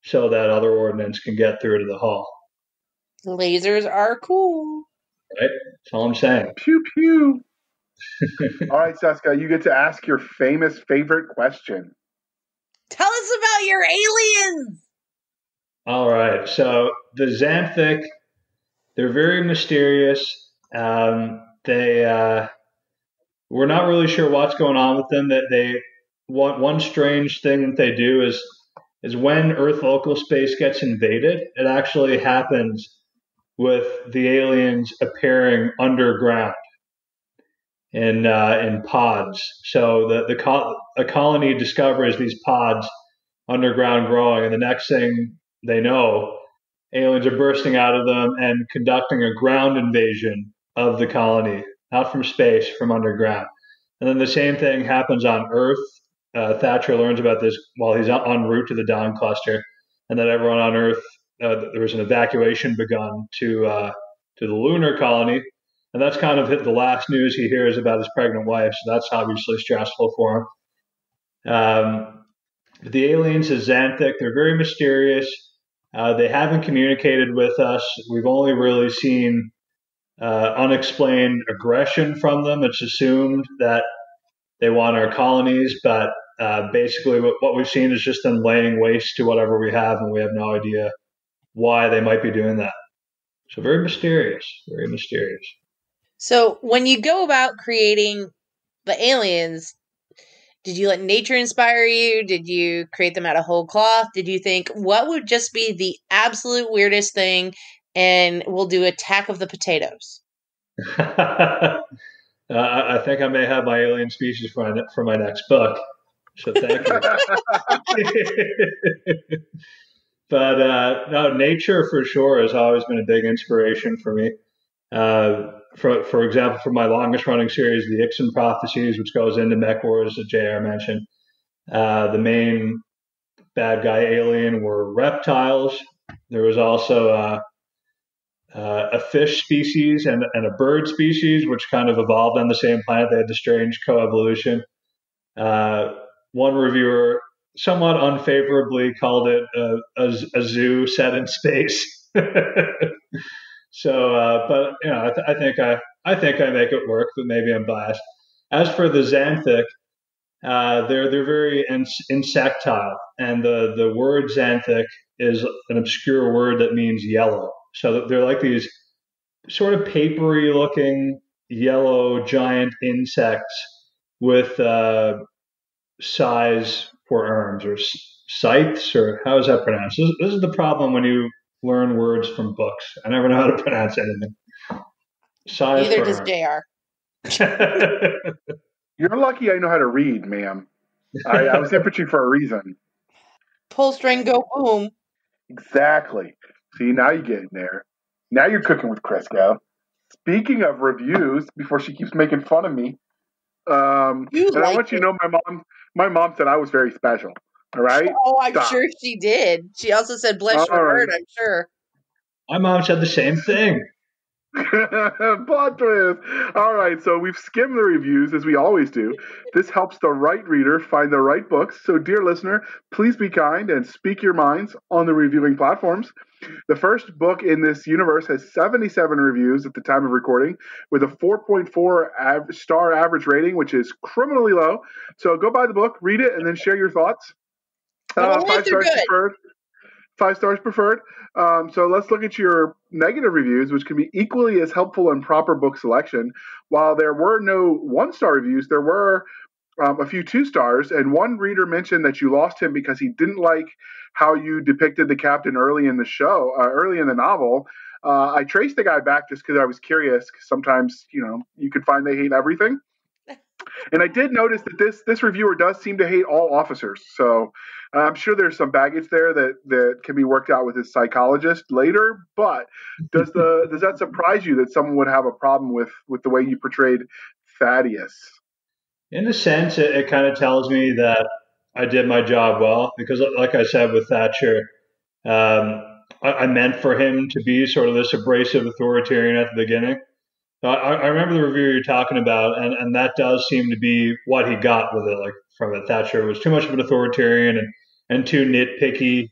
so that other ordnance can get through to the hull. Lasers are cool. Right? That's all I'm saying. Pew, pew. All right, Cisca, you get to ask your famous favorite question. Tell us about your aliens. All right. So the Xanthic, they're very mysterious. We're not really sure what's going on with them. That one strange thing that they do is when Earth local space gets invaded, it actually happens with the aliens appearing underground in pods. So a colony discovers these pods underground growing, and the next thing they know, aliens are bursting out of them and conducting a ground invasion of the colony, not from space, from underground. And then the same thing happens on Earth. Thatcher learns about this while he's en route to the Dawn Cluster, and that everyone on Earth, there was an evacuation begun to the lunar colony, and that's kind of the last news he hears about his pregnant wife. So that's obviously stressful for him. The aliens, the Xanthic, they're very mysterious. They haven't communicated with us. We've only really seen unexplained aggression from them. It's assumed that they want our colonies, but basically what we've seen is just them laying waste to whatever we have, and we have no idea why they might be doing that. So very mysterious, very mysterious. So when you go about creating the aliens, did you let nature inspire you? Did you create them out of whole cloth? Did you think, what would just be the absolute weirdest thing, and we'll do Attack of the Potatoes? I think I may have my alien species for my next book. So thank you. But no, nature for sure has always been a big inspiration for me. for example, for my longest running series, the Ixen Prophecies, which goes into Mech Wars that JR mentioned, the main bad guy alien were reptiles. There was also a fish species and a bird species, which kind of evolved on the same planet. They had the strange coevolution. One reviewer somewhat unfavorably called it a zoo set in space. So, but I think I make it work, but maybe I'm biased. As for the Xanthic, they're very insectile, and the word Xanthic is an obscure word that means yellow. So they're like these sort of papery looking yellow giant insects with size for arms or scythes, or how is that pronounced? This is the problem when you learn words from books. I never know how to pronounce anything. Size Neither for does arms. JR. You're lucky I know how to read, ma'am. I was infantry for a reason. Pull string, go boom. Exactly. See, now you get in there. Now you're cooking with Crisco. Speaking of reviews, before she keeps making fun of me, and I want you to know my mom said I was very special. All right? Oh, I'm Stop. sure she did. She also said, bless your heart, I'm sure. My mom said the same thing. Plot twist. All right, so we've skimmed the reviews as we always do. This helps the right reader find the right books. So, dear listener, please be kind and speak your minds on the reviewing platforms. The first book in this universe has 77 reviews at the time of recording, with a 4.4 star average rating, which is criminally low. So go buy the book, read it, and then share your thoughts. 5 stars preferred. 5 stars preferred. So let's look at your negative reviews, which can be equally as helpful in proper book selection. While there were no 1-star reviews, there were a few 2 stars, and one reader mentioned that you lost him because he didn't like how you depicted the captain early in the show, early in the novel. I traced the guy back just because I was curious, because sometimes, you could find they hate everything. And I did notice that this reviewer does seem to hate all officers. So I'm sure there's some baggage there that can be worked out with his psychologist later. But does that surprise you that someone would have a problem with the way you portrayed Thaddeus? In a sense, it kind of tells me that I did my job well, because like I said with Thatcher, I meant for him to be sort of this abrasive authoritarian at the beginning. I remember the review you're talking about, and that does seem to be what he got with it. Like from it, Thatcher was too much of an authoritarian and too nitpicky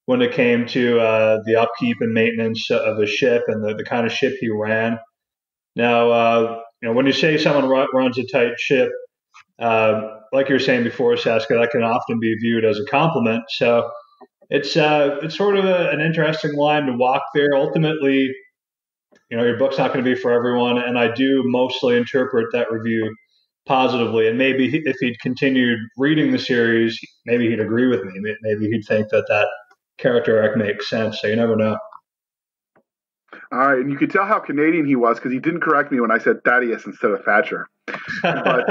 when it came to the upkeep and maintenance of a ship and the kind of ship he ran. Now, when you say someone runs a tight ship, like you were saying before, Cisca, that can often be viewed as a compliment. So it's sort of an interesting line to walk there. Ultimately, your book's not going to be for everyone, and I do mostly interpret that review positively. And maybe if he'd continued reading the series, maybe he'd agree with me. Maybe he'd think that character arc makes sense. So you never know. All right, and you could tell how Canadian he was because he didn't correct me when I said Thaddeus instead of Thatcher. But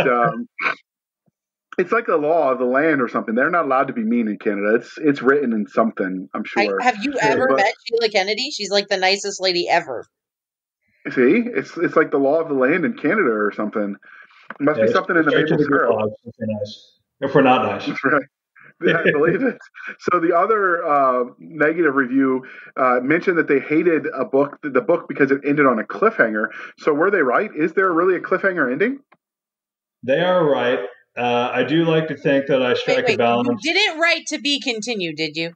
it's like the law of the land or something. They're not allowed to be mean in Canada. It's written in something, I'm sure. Have you ever met Sheila Kennedy? She's like the nicest lady ever. See, it's like the law of the land in Canada or something. It must be something in the maple syrup. If we're not nice. That's right. Yeah, I believe it. So the other negative review mentioned that they hated the book because it ended on a cliffhanger. So were they right? Is there really a cliffhanger ending? They are right. I do like to think that I strike a balance. You didn't write to be continued, did you?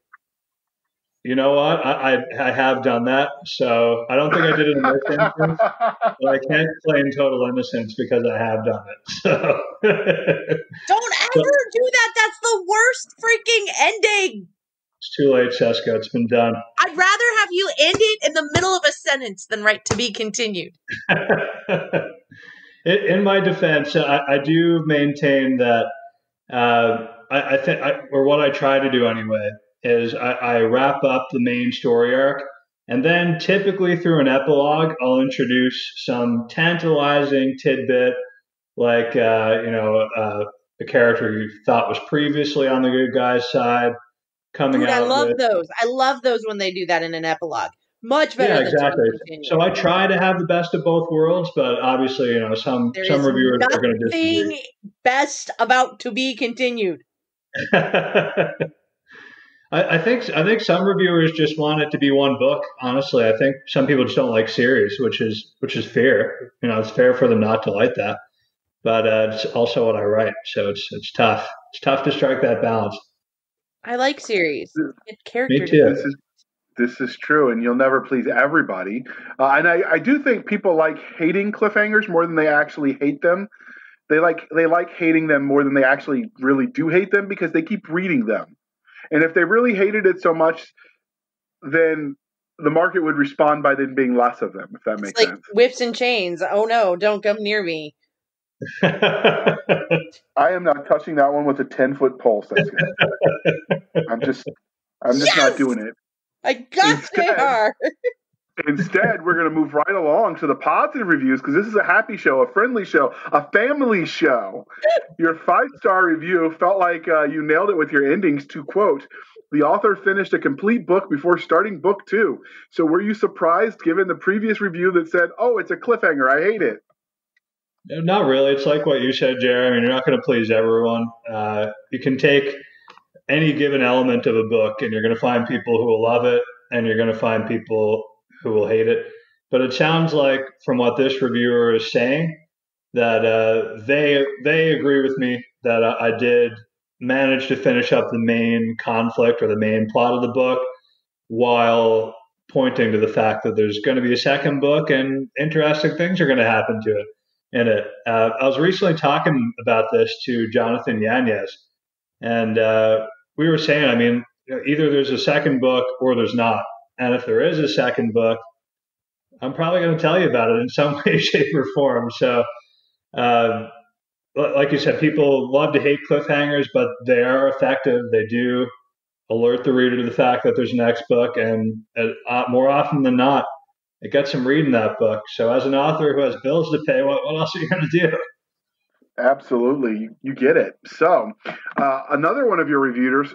You know what? I have done that, so I don't think I did it in this instance, but I can't claim total innocence because I have done it. So. Don't ever do that. That's the worst freaking ending. It's too late, Cisca. It's been done. I'd rather have you end it in the middle of a sentence than write to be continued. In my defense, I do maintain that I think, or what I try to do anyway, is I wrap up the main story arc, and then typically through an epilogue, I'll introduce some tantalizing tidbit, like a character you thought was previously on the good guy's side coming out. I love those. I love those when they do that in an epilogue. Much better Yeah, than exactly. To Be Continued. So I try to have the best of both worlds, but obviously, some There is reviewers are going to disagree. nothing best about To Be Continued. I think some reviewers just want it to be one book. Honestly, I think some people just don't like series, which is fair. It's fair for them not to like that. But it's also what I write, so it's tough. It's tough to strike that balance. I like series. It's character. Me too. This is true, and you'll never please everybody. And I do think people like hating cliffhangers more than they actually hate them. They like hating them more than they actually really do hate them because they keep reading them. And if they really hated it so much, then the market would respond by then being less of them, if that makes sense. Whips and chains. Oh no, don't come near me. I am not touching that one with a 10-foot pole, Cisca. I'm just not doing it. I got there. Instead, we're going to move right along to the positive reviews because this is a happy show, a friendly show, a family show. Your 5-star review felt like you nailed it with your endings to quote, "The author finished a complete book before starting book 2. So were you surprised given the previous review that said, oh, it's a cliffhanger, I hate it? Not really. It's like what you said, Jerry. I mean, you're not going to please everyone. You can take any given element of a book and you're going to find people who will love it and you're going to find people who will hate it. But it sounds like from what this reviewer is saying that they agree with me that I did manage to finish up the main conflict or the main plot of the book while pointing to the fact that there's going to be a second book and interesting things are going to happen to it in it. I was recently talking about this to Jonathan Yanez, and we were saying, I mean, either there's a second book or there's not. And if there is a second book, I'm probably going to tell you about it in some way, shape, or form. So, like you said, people love to hate cliffhangers, but they are effective. They do alert the reader to the fact that there's a next book. And more often than not, it gets them reading that book. So as an author who has bills to pay, what else are you going to do? Absolutely. You get it. So another one of your readers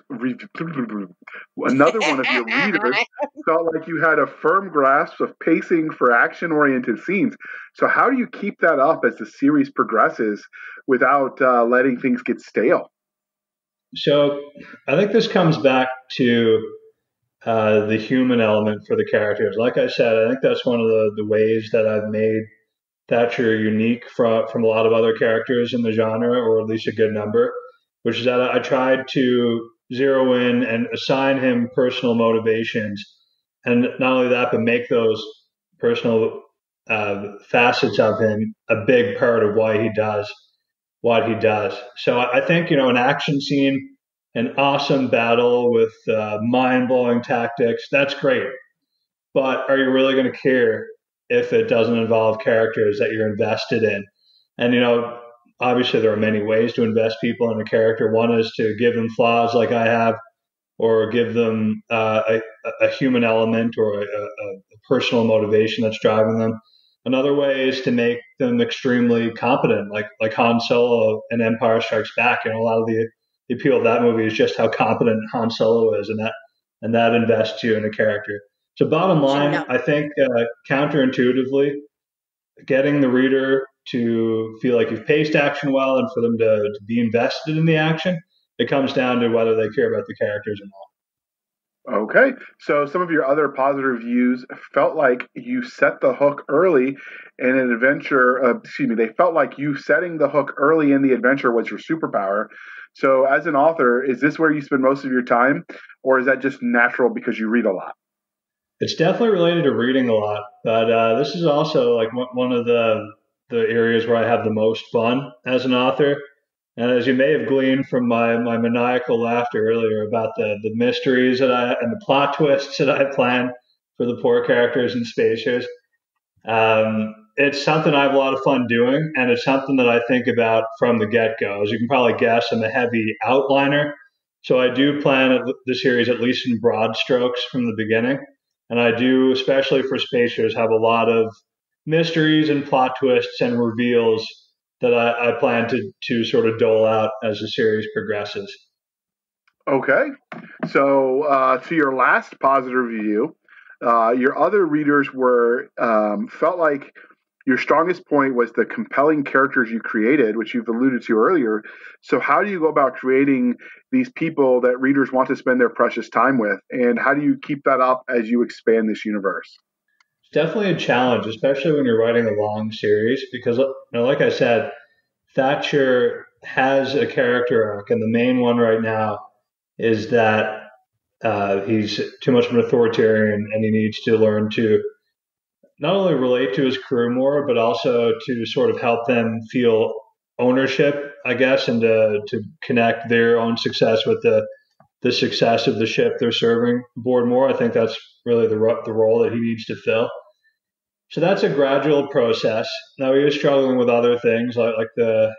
felt like you had a firm grasp of pacing for action-oriented scenes. So how do you keep that up as the series progresses without letting things get stale? So I think this comes back to the human element for the characters. Like I said, I think that's one of the ways that I've made Thatcher unique from a lot of other characters in the genre, or at least a good number, which is that I tried to zero in and assign him personal motivations. And not only that, but make those personal facets of him a big part of why he does what he does. So I think, an action scene, an awesome battle with mind-blowing tactics, that's great. But are you really going to care if it doesn't involve characters that you're invested in? And, obviously there are many ways to invest people in a character. One is to give them flaws like I have, or give them a human element or a personal motivation that's driving them. Another way is to make them extremely competent, like Han Solo in Empire Strikes Back. A lot of the appeal of that movie is just how competent Han Solo is, and that invests you in a character. So bottom line, I think counterintuitively, getting the reader to feel like you've paced action well and for them to be invested in the action, it comes down to whether they care about the characters or not. Okay. So some of your other positive reviews felt like you set the hook early in an adventure. They felt like you setting the hook early in the adventure was your superpower. So as an author, is this where you spend most of your time, or is that just natural because you read a lot? It's definitely related to reading a lot, but this is also like one of the areas where I have the most fun as an author. And as you may have gleaned from my maniacal laughter earlier about the mysteries and the plot twists that I plan for the poor characters and spacers, it's something I have a lot of fun doing, and it's something that I think about from the get-go. As you can probably guess, I'm a heavy outliner, so I do plan the series at least in broad strokes from the beginning. And I do, especially for spacers, have a lot of mysteries and plot twists and reveals that I plan to sort of dole out as the series progresses. Okay. So to your last positive review, Your other readers were felt like your strongest point was the compelling characters you created, which you've alluded to earlier. So how do you go about creating these people that readers want to spend their precious time with? And how do you keep that up as you expand this universe? It's definitely a challenge, especially when you're writing a long series, because, like I said, Thatcher has a character arc, and the main one right now is that he's too much of an authoritarian, and he needs to learn to not only relate to his crew more, but also to sort of help them feel ownership, I guess, and to connect their own success with the success of the ship they're serving aboard more. I think that's really the role that he needs to fill. So that's a gradual process. Now he is struggling with other things like the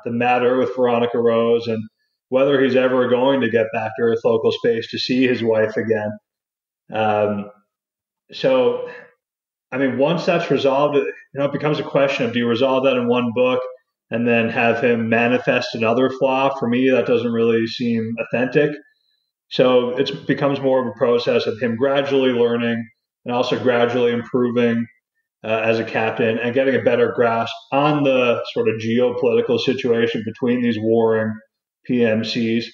matter with Veronica Rose and whether he's ever going to get back to Earth local space to see his wife again. So, I mean, once that's resolved, it becomes a question of, do you resolve that in one book and then have him manifest another flaw? For me, that doesn't really seem authentic. So it becomes more of a process of him gradually learning and also gradually improving as a captain and getting a better grasp on the sort of geopolitical situation between these warring PMCs,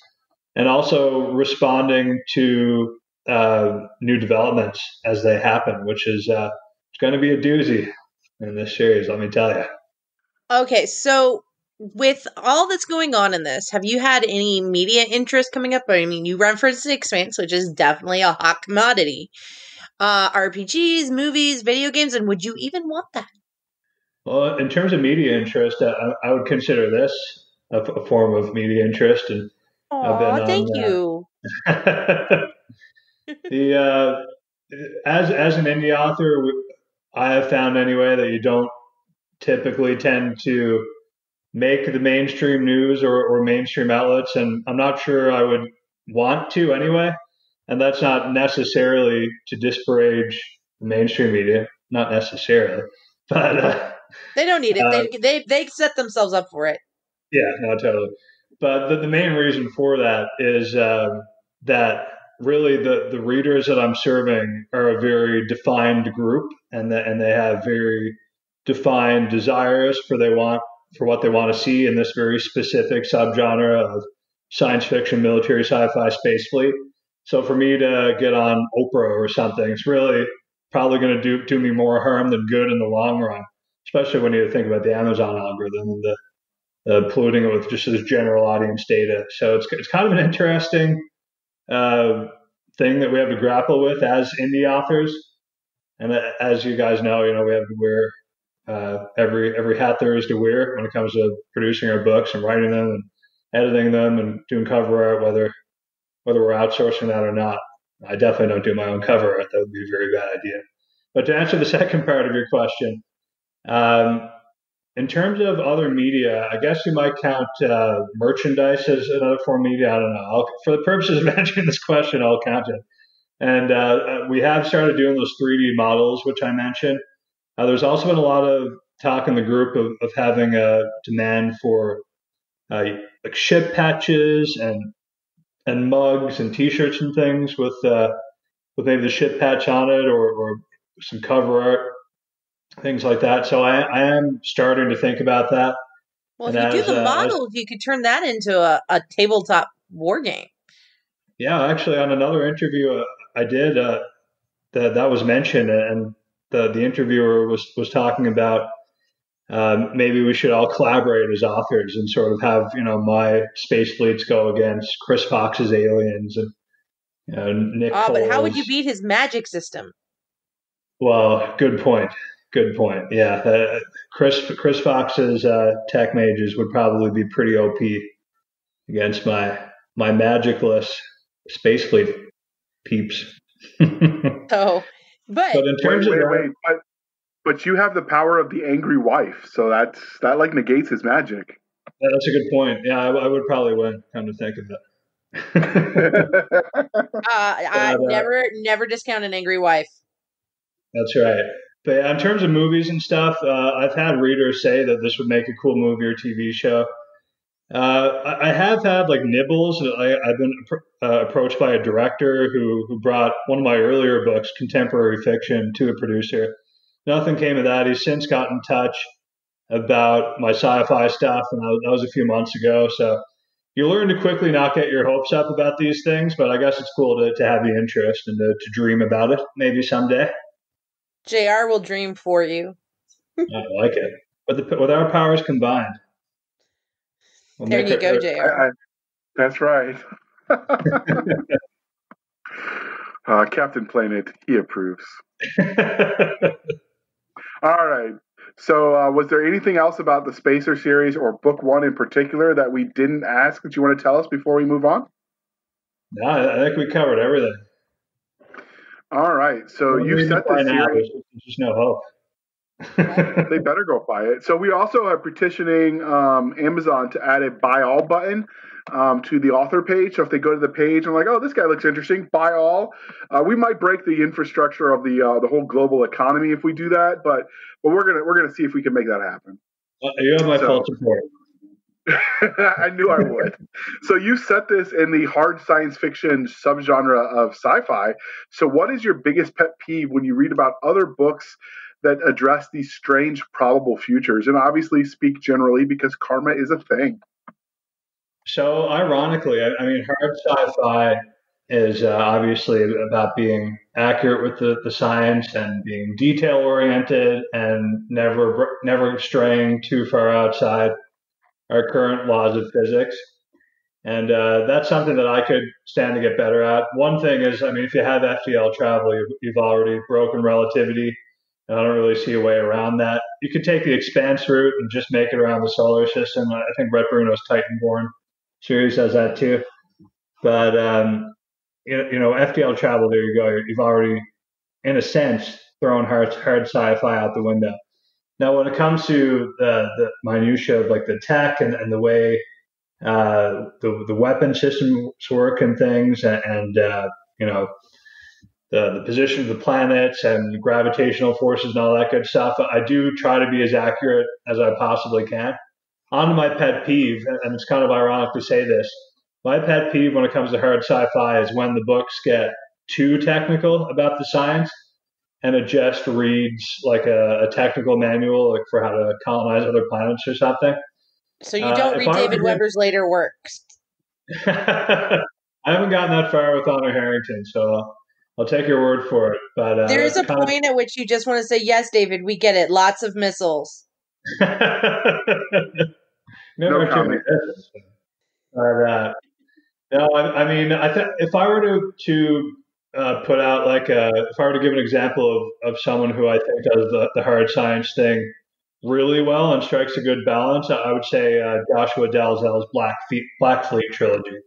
and also responding to new developments as they happen, which is it's going to be a doozy in this series, let me tell you. Okay, so with all that's going on in this, have you had any media interest coming up? I mean, you referenced The Expanse, which is definitely a hot commodity. RPGs, movies, video games, and would you even want that? Well, in terms of media interest, I would consider this a form of media interest, and I've been on. Thank you. As an indie author, I have found anyway that you don't typically tend to make the mainstream news or mainstream outlets, and I'm not sure I would want to anyway. And that's not necessarily to disparage the mainstream media, not necessarily, but they don't need it. They set themselves up for it. Yeah, no, totally. But the main reason for that is that really the readers that I'm serving are a very defined group, and they have very defined desires for what they want to see in this very specific subgenre of science fiction, military, sci-fi, space fleet. So for me to get on Oprah or something, it's really probably going to do me more harm than good in the long run, especially when you think about the Amazon algorithm and the polluting it with just this general audience data. So it's kind of an interesting thing that we have to grapple with as indie authors. And as you guys know, we have to wear every hat there is to wear when it comes to producing our books and writing them and editing them and doing cover art, whether we're outsourcing that or not. I definitely don't do my own cover art. That would be a very bad idea. But to answer the second part of your question, in terms of other media, I guess you might count merchandise as another form of media. I don't know. For the purposes of answering this question, I'll count it. And we have started doing those 3D models, which I mentioned. There's also been a lot of talk in the group of having a demand for like ship patches and mugs and T-shirts and things with maybe the ship patch on it or some cover art, things like that. So I am starting to think about that. Well, if you do the models, you could turn that into a tabletop war game. Yeah, actually, on another interview I did, that was mentioned, and the interviewer was talking about maybe we should all collaborate as authors and sort of have my space fleets go against Chris Fox's aliens and Nick. But how would you beat his magic system? Well, good point. Good point. Yeah, Chris Fox's tech mages would probably be pretty OP against my magicless space fleet peeps. But in terms But you have the power of the angry wife, so that like negates his magic. Yeah, that's a good point. Yeah, I would probably win. Come to think of it. I never discount an angry wife. That's right. But in terms of movies and stuff, I've had readers say that this would make a cool movie or TV show. I have had like nibbles. I've been approached by a director who brought one of my earlier books, contemporary fiction, to a producer. Nothing came of that. He's since got in touch about my sci-fi stuff, and that was a few months ago. So you learn to quickly not get your hopes up about these things, but I guess it's cool to have the interest and to dream about it maybe someday. JR will dream for you. I like it. With our powers combined. There you go, JR. That's right. Captain Planet, he approves. All right. So was there anything else about the Spacer series or book one in particular that we didn't ask that you want to tell us before we move on? No, I think we covered everything. All right. So you set this series. There's just no hope. They better go buy it. So we also are petitioning Amazon to add a buy all button to the author page. So if they go to the page and like, oh, this guy looks interesting, buy all. We might break the infrastructure of the whole global economy if we do that, but we're gonna see if we can make that happen. You have my full support. I knew I would. So you set this in the hard science fiction subgenre of sci-fi. So what is your biggest pet peeve when you read about other books that address these strange probable futures? And obviously speak generally because karma is a thing. So ironically, I mean, hard sci-fi is obviously about being accurate with the science and being detail-oriented and never straying too far outside our current laws of physics. And that's something that I could stand to get better at. One thing is, I mean, if you have FTL travel, you've already broken relativity. And I don't really see a way around that. You could take the expanse route and just make it around the solar system. I think Brett Bruno's Titanborn series has that too. But, FTL travel, there you go. You've already, in a sense, thrown hard sci-fi out the window. Now, when it comes to the minutiae of like the tech and the way the weapon systems work and things, and the position of the planets and gravitational forces and all that good stuff, I do try to be as accurate as I possibly can. On to my pet peeve, and it's kind of ironic to say this. My pet peeve when it comes to hard sci-fi is when the books get too technical about the science and it just reads like a technical manual like for how to colonize other planets or something. So you don't read David Weber's later works? I haven't gotten that far with Honor Harrington, so I'll take your word for it. But there is a point at which you just want to say, yes, David, we get it. Lots of missiles. No comment. But no, I mean, if I were to put out if I were to give an example of someone who I think does the hard science thing really well and strikes a good balance, I would say Joshua Dalzell's Black Fleet trilogy.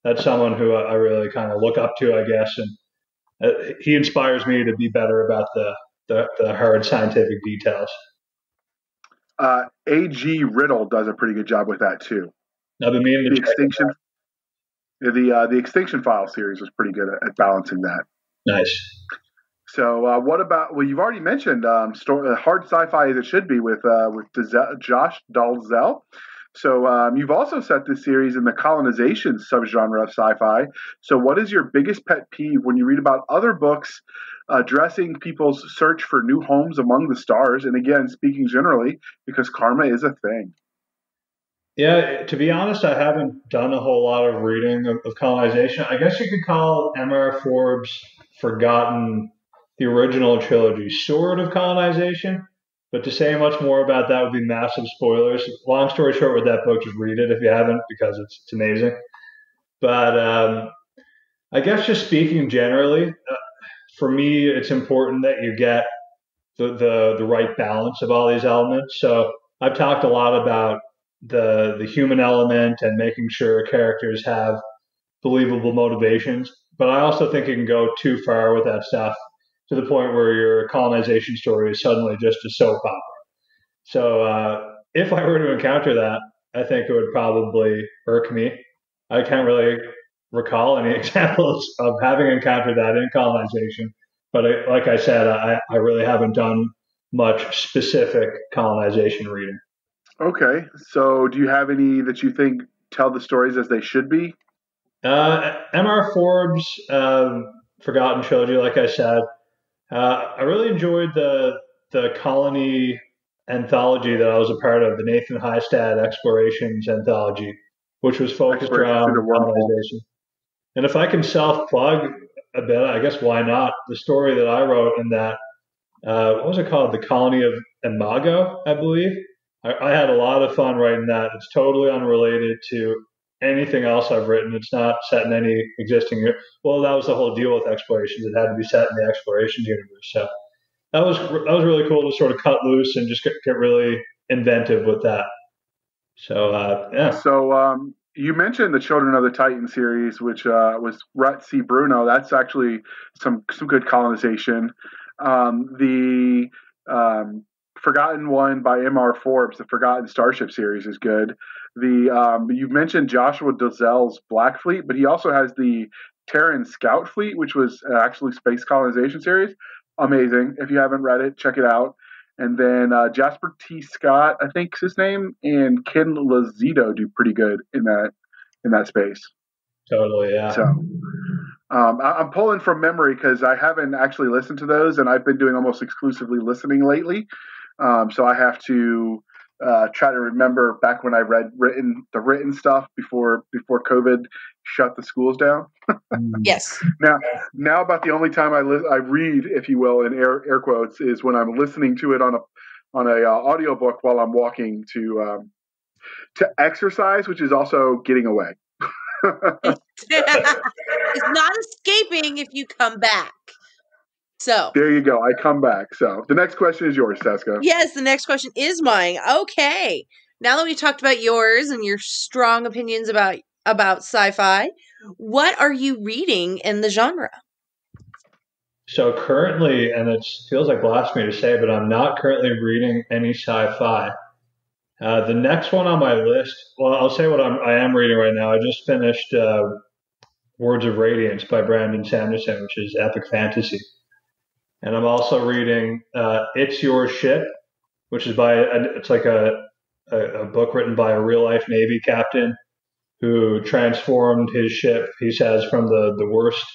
That's someone who I really kind of look up to, I guess, and he inspires me to be better about the hard scientific details. A.G. Riddle does a pretty good job with that too. I've been meaning to check Extinction. The Extinction File series was pretty good at balancing that. Nice. So what about? Well, you've already mentioned hard sci-fi as it should be with Josh Dalzell. So you've also set this series in the colonization subgenre of sci-fi. So what is your biggest pet peeve when you read about other books addressing people's search for new homes among the stars? And again, speaking generally, because karma is a thing. Yeah, to be honest, I haven't done a whole lot of reading of colonization. I guess you could call M.R. Forbes' Forgotten the original trilogy sort of colonization. But to say much more about that would be massive spoilers. Long story short with that book, just read it if you haven't, because it's amazing. But I guess just speaking generally, for me, it's important that you get the right balance of all these elements. So I've talked a lot about the human element and making sure characters have believable motivations. But I also think you can go too far with that stuff to the point where your colonization story is suddenly just a soap opera. So if I were to encounter that, I think it would probably irk me. I can't really recall any examples of having encountered that in colonization. But like I said, I really haven't done much specific colonization reading. Okay. So do you have any that you think tell the stories as they should be? M.R. Forbes, Forgotten Trilogy, like I said. I really enjoyed the Colony anthology that I was a part of, the Nathan Heistad Explorations anthology, which was focused around colonization. And if I can self-plug a bit, I guess why not? The story that I wrote in that, what was it called? The Colony of Imago, I believe. I had a lot of fun writing that. It's totally unrelated to anything else I've written. It's not set in any existing. Well, that was the whole deal with explorations. It had to be set in the explorations universe. So that was really cool to sort of cut loose and just get really inventive with that. So yeah. So you mentioned the Children of the Titan series, which was Rhett C. Bruno. That's actually some good colonization. The Forgotten one by M.R. Forbes, the Forgotten Starship series, is good. You've mentioned Joshua Dozell's Black Fleet, but he also has the Terran Scout Fleet, which was actually space colonization series. Amazing. If you haven't read it, check it out. And then Jasper T. Scott, I think is his name, and Ken Lazito do pretty good in that space. Totally, yeah. So I'm pulling from memory because I haven't actually listened to those, and I've been doing almost exclusively listening lately. So I have to try to remember back when I read the written stuff before COVID shut the schools down. Yes. Now about the only time I read, if you will, in air quotes, is when I'm listening to it on a audiobook while I'm walking to exercise, which is also getting away. It's not escaping if you come back. So there you go. I come back. So the next question is yours, Cisca. Yes, the next question is mine. Okay. Now that we talked about yours and your strong opinions about sci-fi, what are you reading in the genre? So currently, and it feels like blasphemy to say, but I'm not currently reading any sci-fi. The next one on my list, well, I'll say what I am reading right now. I just finished Words of Radiance by Brandon Sanderson, which is epic fantasy. And I'm also reading It's Your Ship, which is it's like a book written by a real life Navy captain who transformed his ship, he says, from the worst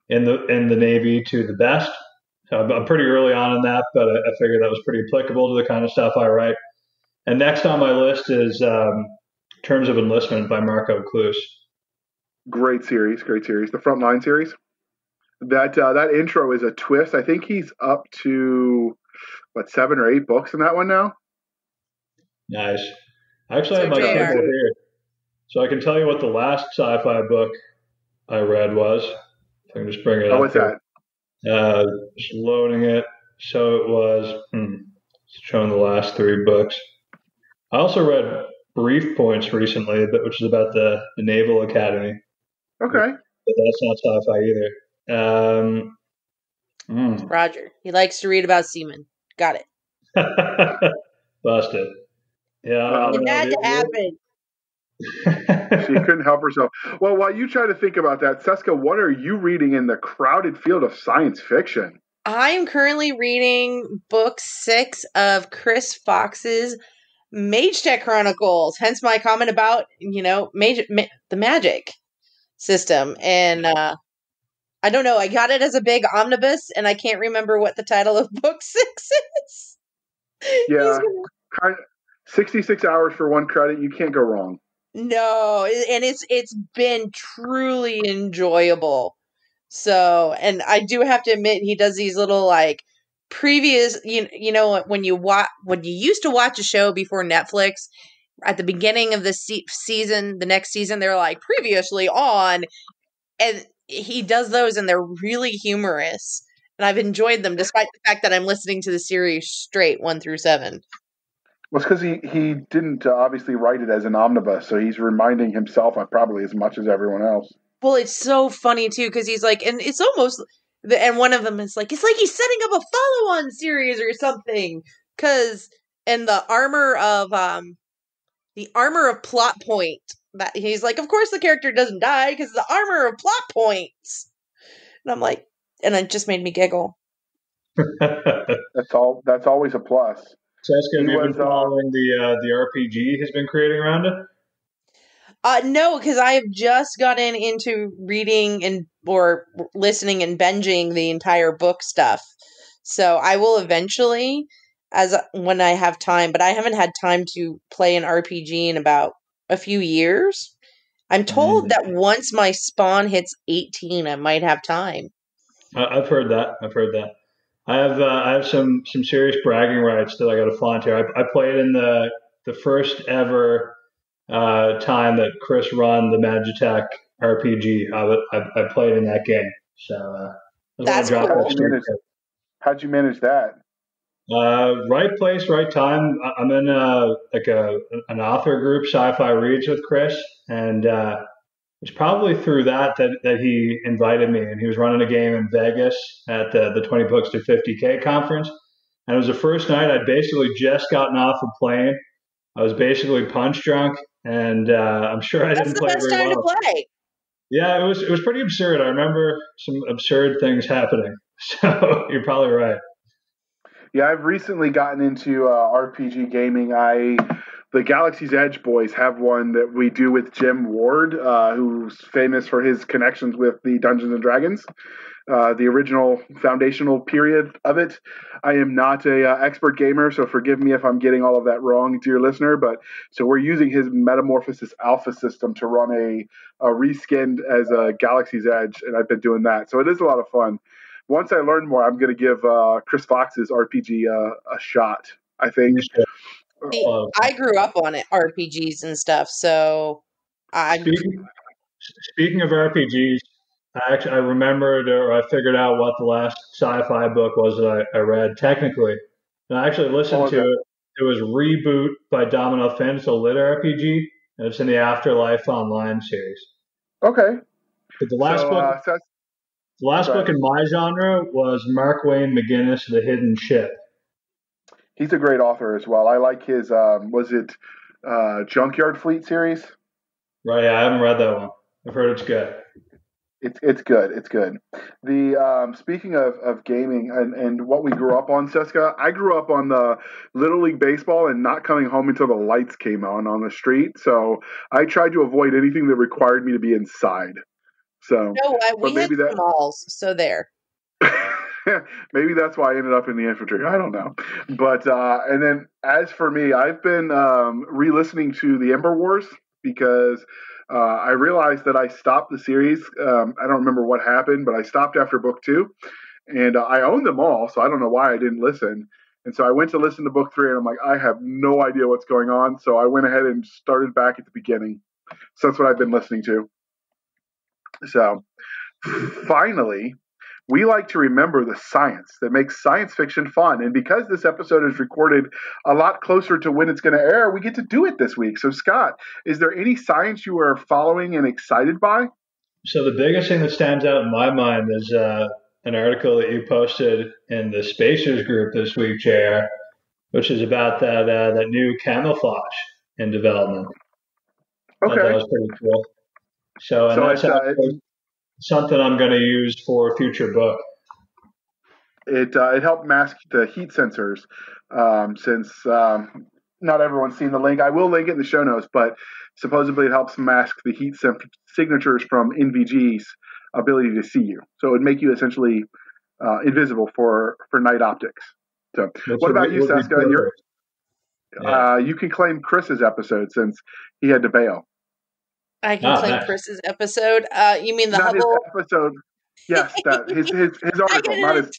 in the Navy to the best. So I'm pretty early on in that, but I figured that was pretty applicable to the kind of stuff I write. And next on my list is Terms of Enlistment by Marco Cluse. Great series. The Frontline series. That intro is a twist. I think he's up to 7 or 8 books in that one now. Nice. I actually have my Kindle here, so I can tell you what the last sci-fi book I read was. If I can just bring it up. What's that? Just loading it. So it was showing the last 3 books. I also read Brief Points recently, which is about the Naval Academy. Okay. But that's not sci-fi either. Roger. He likes to read about seamen. Got it. Busted. Yeah. It had to happen. She couldn't help herself. Well, while you try to think about that, Cisca, what are you reading in the crowded field of science fiction? I am currently reading book 6 of Chris Fox's Mage Tech Chronicles, hence my comment about, the magic system. And I don't know, I got it as a big omnibus, and I can't remember what the title of book 6 is. Yeah, 66 hours for 1 credit, you can't go wrong. No, and it's been truly enjoyable. So, and I do have to admit, he does these little previous, when you used to watch a show before Netflix, at the beginning of the season, the next season, they're like previously on, and he does those, and they're really humorous, and I've enjoyed them despite the fact that I'm listening to the series straight 1 through 7. Well, it's because he didn't obviously write it as an omnibus, so he's reminding himself probably as much as everyone else. Well, it's so funny too, because he's like, and it's almost, and one of them is like, it's like he's setting up a follow-on series or something, because in the armor of plot point, that he's like, of course the character doesn't die because the armor of plot points, and I'm like, and it just made me giggle. That's always a plus. Cisca, have you been following the RPG he's been creating around it? No, because I have just gotten into reading or listening and binging the entire book stuff. So I will eventually, when I have time, but I haven't had time to play an RPG in about a few years. I'm told that once my spawn hits 18, I might have time. I've heard that. I have some serious bragging rights that I got to flaunt here. I played in the first ever time that Chris run the Magitech RPG. I played in that game. So that's cool. How'd you manage that? Right place, right time. I'm in an author group, Sci-Fi Reads with Chris, and it's probably through that he invited me. And he was running a game in Vegas at the 20 Books to 50K conference. And it was the first night. I'd basically just gotten off a plane. I was basically punch drunk, and I'm sure I didn't play very well. That's the best time to play. Yeah, it was pretty absurd. I remember some absurd things happening. So you're probably right. Yeah, I've recently gotten into RPG gaming. The Galaxy's Edge boys have one that we do with Jim Ward, who's famous for his connections with the Dungeons and Dragons, the original foundational period of it. I am not a expert gamer, so forgive me if I'm getting all of that wrong, dear listener. But so we're using his Metamorphosis Alpha system to run a reskinned as a Galaxy's Edge, and I've been doing that. So it is a lot of fun. Once I learn more, I'm going to give Chris Fox's RPG a shot, I think. See, I grew up on RPGs and stuff, so Speaking of RPGs, I remembered, or I figured out what the last sci-fi book was that I read technically. And I actually listened to it. It was Reboot by Domino Finn. It's a lit RPG, and it's in the Afterlife Online series. Okay. But the last book in my genre was Mark Wayne McGinnis, The Hidden Ship. He's a great author as well. I like his, Junkyard Fleet series? Right, yeah, I haven't read that one. I've heard it's good. It's good. It's good. The speaking of gaming and what we grew up on, Cisca, I grew up on the Little League baseball and not coming home until the lights came on the street. So I tried to avoid anything that required me to be inside. So we had malls, so there. Maybe that's why I ended up in the infantry. I don't know. But and then as for me, I've been re-listening to the Ember Wars because I realized that I stopped the series. I don't remember what happened, but I stopped after book 2. And I own them all, so I don't know why I didn't listen. And so I went to listen to book 3, and I'm like, I have no idea what's going on. So I went ahead and started back at the beginning. So that's what I've been listening to. So finally, we like to remember the science that makes science fiction fun. And because this episode is recorded a lot closer to when it's going to air, we get to do it this week. So, Scott, is there any science you are following and excited by? So the biggest thing that stands out in my mind is an article that you posted in the Spacers group this week, JR, which is about that new camouflage in development. Okay. That was pretty cool. So that's something I'm going to use for a future book. It helped mask the heat sensors. Since not everyone's seen the link, I will link it in the show notes. But supposedly it helps mask the heat signatures from NVG's ability to see you. So it would make you essentially invisible for night optics. So what about you, Cisca? You can claim Chris's episode since he had to bail. I can claim Chris's episode. You mean the Hubble episode? Yes, that his article, not his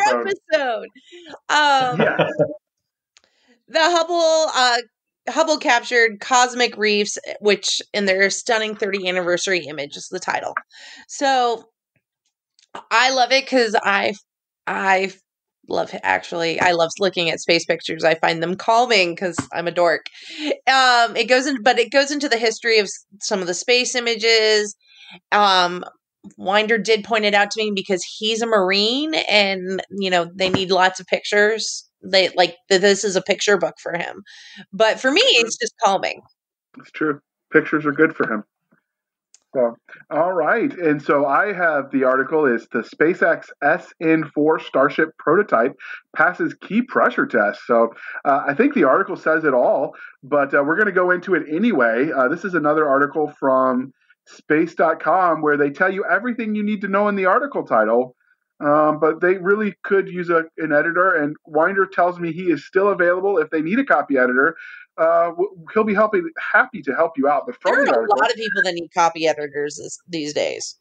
episode. Yes. The Hubble captured cosmic reefs, which in their stunning 30th anniversary image is the title. So I love it because I love looking at space pictures. I find them calming because I'm a dork. It goes into the history of some of the space images. Winder did point it out to me because he's a Marine and, they need lots of pictures. This is a picture book for him. But for me, it's just calming. It's true. Pictures are good for him. So, all right. And so I have the article is the SpaceX SN4 Starship prototype passes key pressure tests. So I think the article says it all, but we're going to go into it anyway. This is another article from space.com where they tell you everything you need to know in the article title. But they really could use an editor, and Winder tells me he is still available if they need a copy editor. He'll be happy to help you out. But from There the are article, a lot of people that need copy editors these days.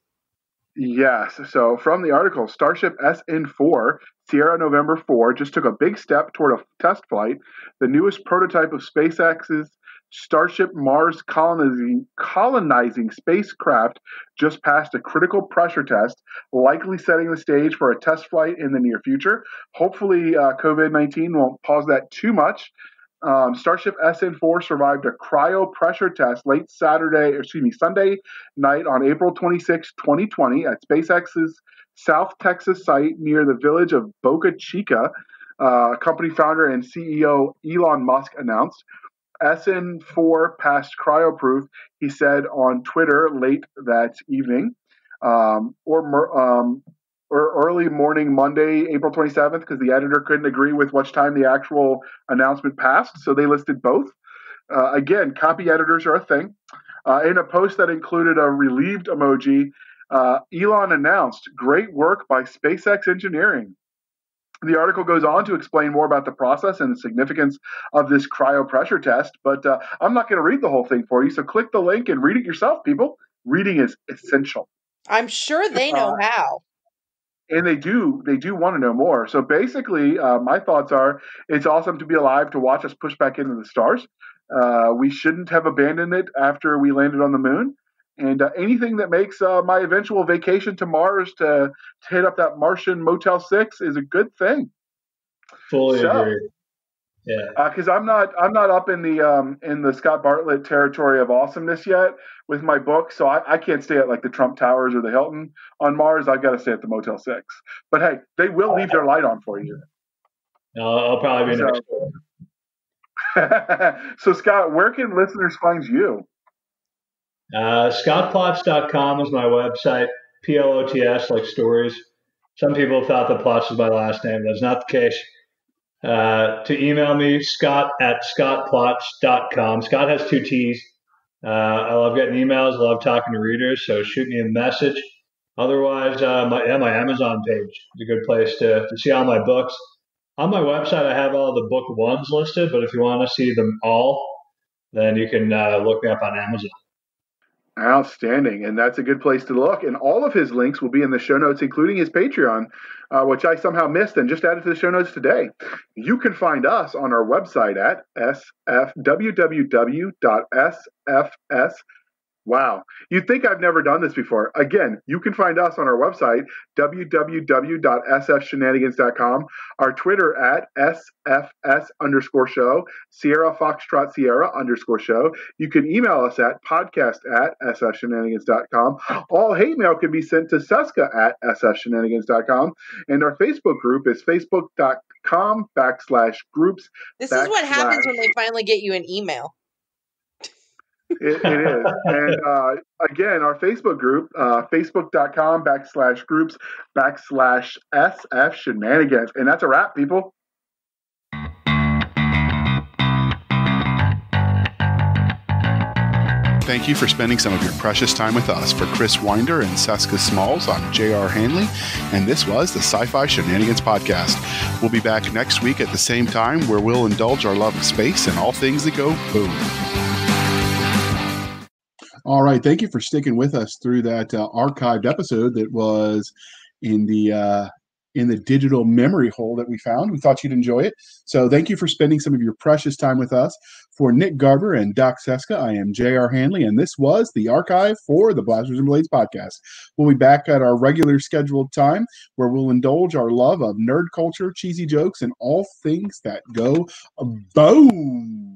yes. So from the article, Starship SN4, Sierra November 4, just took a big step toward a test flight. The newest prototype of SpaceX's Starship Mars colonizing spacecraft just passed a critical pressure test, likely setting the stage for a test flight in the near future. Hopefully, COVID-19 won't pause that too much. Starship SN4 survived a cryo pressure test Sunday night on April 26, 2020 at SpaceX's South Texas site near the village of Boca Chica, company founder and CEO Elon Musk announced. SN4 passed cryo-proof, he said on Twitter late that evening, or early morning Monday, April 27th, because the editor couldn't agree with which time the actual announcement passed, so they listed both. Again, copy editors are a thing. In a post that included a relieved emoji, Elon announced, "Great work by SpaceX engineering." The article goes on to explain more about the process and the significance of this cryo pressure test, but I'm not going to read the whole thing for you, so click the link and read it yourself, people. Reading is essential. I'm sure they know how. And they do want to know more. So basically, my thoughts are, it's awesome to be alive to watch us push back into the stars. We shouldn't have abandoned it after we landed on the moon. And anything that makes my eventual vacation to Mars to hit up that Martian Motel 6 is a good thing. Fully agree. Yeah, because I'm not up in the Scott Bartlett territory of awesomeness yet with my book, so I can't stay at like the Trump Towers or the Hilton on Mars. I've got to stay at the Motel 6. But hey, they will leave their light on for you. I'll probably be next. So Scott, where can listeners find you? ScottPlots.com is my website. PLOTS, like stories. Some people thought that Plots was my last name. That's not the case. To email me, scott@scottplots.com. Scott has 2 T's. I love getting emails. I love talking to readers, so shoot me a message. Otherwise, my Amazon page is a good place to see all my books. On my website, I have all the book ones listed, but if you want to see them all, then you can look me up on Amazon. Outstanding. And that's a good place to look. And all of his links will be in the show notes, including his Patreon, which I somehow missed and just added to the show notes today. You can find us on our website at www.sfs. Wow. You'd think I've never done this before. Again, you can find us on our website, www.sfshenanigans.com, our Twitter at SFS_show, Sierra Foxtrot Sierra _show. You can email us at podcast@sfshenanigans.com. All hate mail can be sent to Cisca at sfshenanigans.com. And our Facebook group is facebook.com/groups. This is what happens when they finally get you an email. It is. And again, our Facebook group, facebook.com/groups/SF Shenanigans. And that's a wrap, people. Thank you for spending some of your precious time with us. For Chris Winder and Cisca Smalls, I'm J.R. Handley, and this was the Sci-Fi Shenanigans Podcast. We'll be back next week at the same time, where we'll indulge our love of space and all things that go boom. All right. Thank you for sticking with us through that archived episode that was in the digital memory hole that we found. We thought you'd enjoy it. So thank you for spending some of your precious time with us. For Nick Garber and Doc Cisca, I am J.R. Handley, and this was the archive for the Blasters and Blades podcast. We'll be back at our regular scheduled time, where we'll indulge our love of nerd culture, cheesy jokes, and all things that go boom.